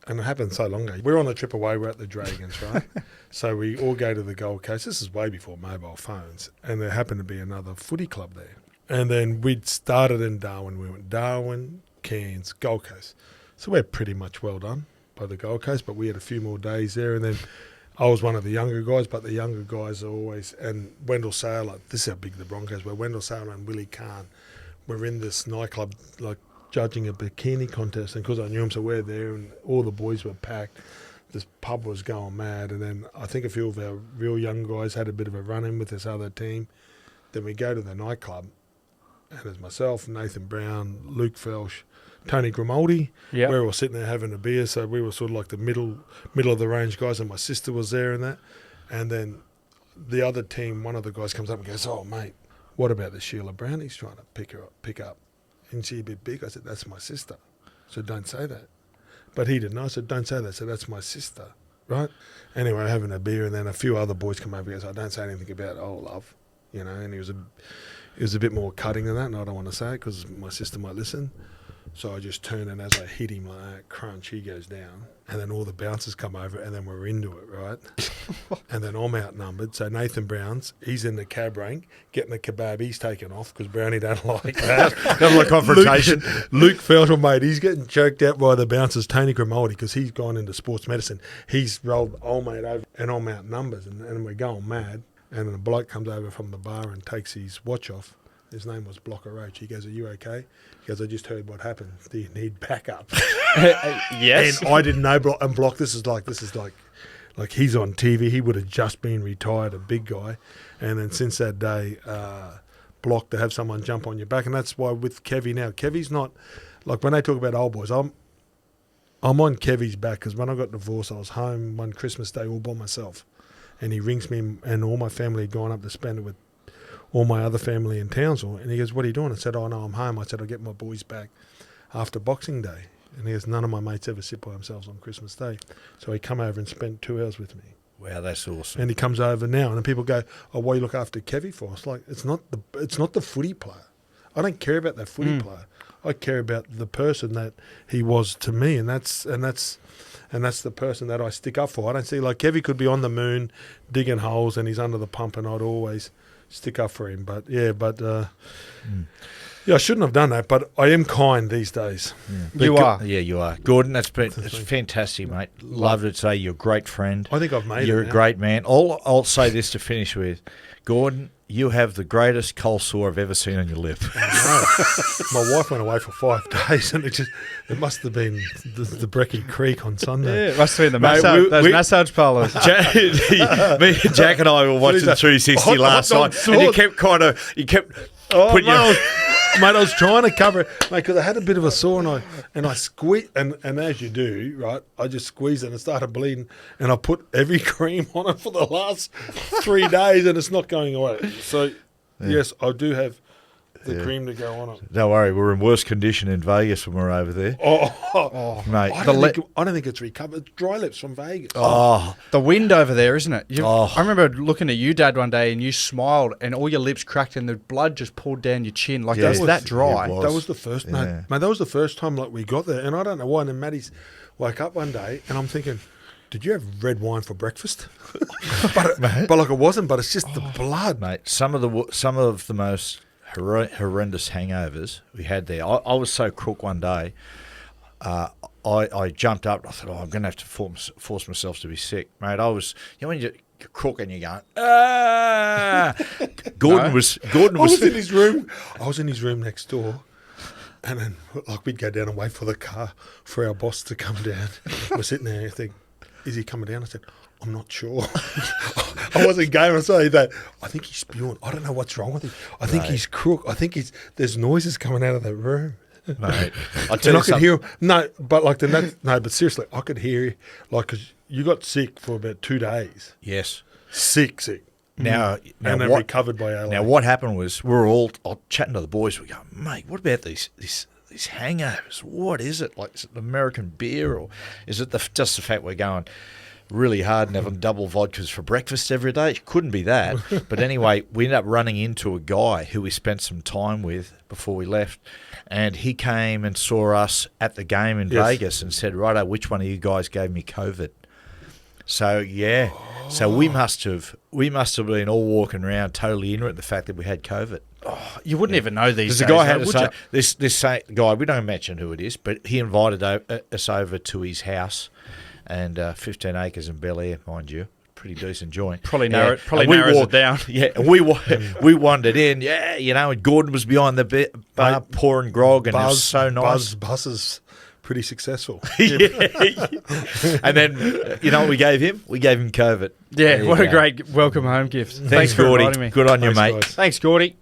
and it happened so long ago. We're on a trip away, we're at the Dragons, right? So we all go to the Gold Coast. This is way before mobile phones, and there happened to be another footy club there. And then we'd started in Darwin. We went Darwin, Cairns, Gold Coast. So we're pretty much well done by the Gold Coast, but we had a few more days there, and then I was one of the younger guys, but the younger guys are always, and Wendell Saylor, this is how big the Broncos were, Wendell Saylor and Willie Kahn were in this nightclub, like judging a bikini contest, and because I knew them, so we're there, and all the boys were packed. This pub was going mad, and then I think a few of our real young guys had a bit of a run-in with this other team. Then we go to the nightclub, and there's myself, Nathan Brown, Luke Felsh, Tony Grimaldi. Yep. We were all sitting there having a beer, so we were sort of like the middle of the range guys, and my sister was there and that. And then the other team, one of the guys comes up and goes, "Oh mate, what about the Sheila Brown? He's trying to pick up. Isn't she a bit big?" I said, "That's my sister." So don't say that. But he didn't know. I said, "Don't say that." So that's my sister, right? Anyway, having a beer, and then a few other boys come over and goes, "I don't say anything about love," and he was a bit more cutting than that, and I don't want to say it because my sister might listen. So I just turn, and as I hit him like that, crunch, he goes down. And then all the bouncers come over, and then we're into it, right? And then I'm outnumbered. So Nathan Brown's, he's in the cab rank, getting the kebab. He's taken off because Brownie don't like that. Don't like confrontation. Luke Felsham, mate, he's getting choked out by the bouncers. Tony Grimaldi, because he's gone into sports medicine. He's rolled old mate over, and I'm outnumbered, and we're going mad. And then a bloke comes over from the bar and takes his watch off. His name was Blocker Roach. He goes, "Are you okay?" He goes, "I just heard what happened. Do you need backup?" Yes. And I didn't know. And Block, this is like he's on TV. He would have just been retired, a big guy. And then since that day, Block, to have someone jump on your back. And that's why with Kevvy now, Kevvy's not, like when they talk about old boys, I'm on Kevvy's back because when I got divorced, I was home one Christmas day all by myself. And he rings me, and all my family had gone up to spend it with all my other family in Townsville. And he goes, "What are you doing?" I said, "Oh, no, I'm home." I said, "I'll get my boys back after Boxing Day." And he goes, "None of my mates ever sit by themselves on Christmas Day." So he come over and spent 2 hours with me. Wow, that's awesome. And he comes over now, and then people go, "Oh, why you look after Kevvy for?" It's like, it's not the footy player. I don't care about that footy player. I care about the person that he was to me, and that's the person that I stick up for. I don't see, like, Kevvy could be on the moon digging holes and he's under the pump, and I'd always stick up for him. But I shouldn't have done that, but I am kind these days. Yeah. You are. Yeah, you are. Gorden, it's fantastic, mate. Love to say you're a great friend. I think I've made it. You're a great man. I'll say this to finish with. Gorden, you have the greatest cold sore I've ever seen on your lip. My wife went away for 5 days, and it must have been the Breckie Creek on Sunday. Yeah, it must have been those massage parlours. Jack and I were watching 360 last night, and you kept putting your... Mate, I was trying to cover it, mate, because I had a bit of a sore and I squeezed, and as you do, right, I just squeezed it and it started bleeding, and I put every cream on it for the last 3 days, and it's not going away. So, yes, I do have the cream to go on it. Don't worry, we're in worse condition in Vegas when we're over there. Mate. I don't think it's recovered. Dry lips from Vegas. The wind over there, isn't it? Oh. I remember looking at you, Dad, one day, and you smiled, and all your lips cracked, and the blood just poured down your chin. Like, Yeah. it was that dry. It was. That was the first, Yeah. mate, that was the first time like we got there, and I don't know why. And then Matty's woke up one day, and I'm thinking, did you have red wine for breakfast? but like it wasn't. But it's just the blood, Mate, some of the most horrendous hangovers we had there. I was so crook one day. I jumped up. I thought, I'm going to have to force myself to be sick, mate. I was, when you're crook and you're going, Gorden was I was in his room. I was in his room next door, and then like we'd go down and wait for the car for our boss to come down. We're sitting there and you think, is he coming down? I said, I'm not sure. I wasn't game. I say that. I think he's spewing. I don't know what's wrong with him. I think he's crook. I think there's noises coming out of that room. mate. I And I could hear him. No, but like but seriously, I could hear you. Like, 'cause you got sick for about 2 days. Yes. Sick. Now And then recovered by LA. Now what happened was we were all chatting to the boys. We go, mate, what about these hangovers? What is it? Like, is it American beer, or is it just the fact we're going really hard and having double vodkas for breakfast every day? It couldn't be that. But anyway, we ended up running into a guy who we spent some time with before we left, and he came and saw us at the game in Vegas and said, righto, which one of you guys gave me COVID? So, yeah. So we must have been all walking around totally ignorant of the fact that we had COVID. You wouldn't even know these days. The guy had though, to would say, you? this guy, we don't mention who it is, but he invited us over to his house, and 15 acres in Bel Air, mind you. Pretty decent joint. Probably narrows it down. Yeah, and we wandered in, and Gorden was behind the bar pouring grog, and it was so nice. Buzz is pretty successful. And then, what we gave him? We gave him COVID. Yeah, what a great welcome home gift. Thanks, for Gordy. inviting me. Good on you, Thanks, mate. guys. Thanks, Gordy.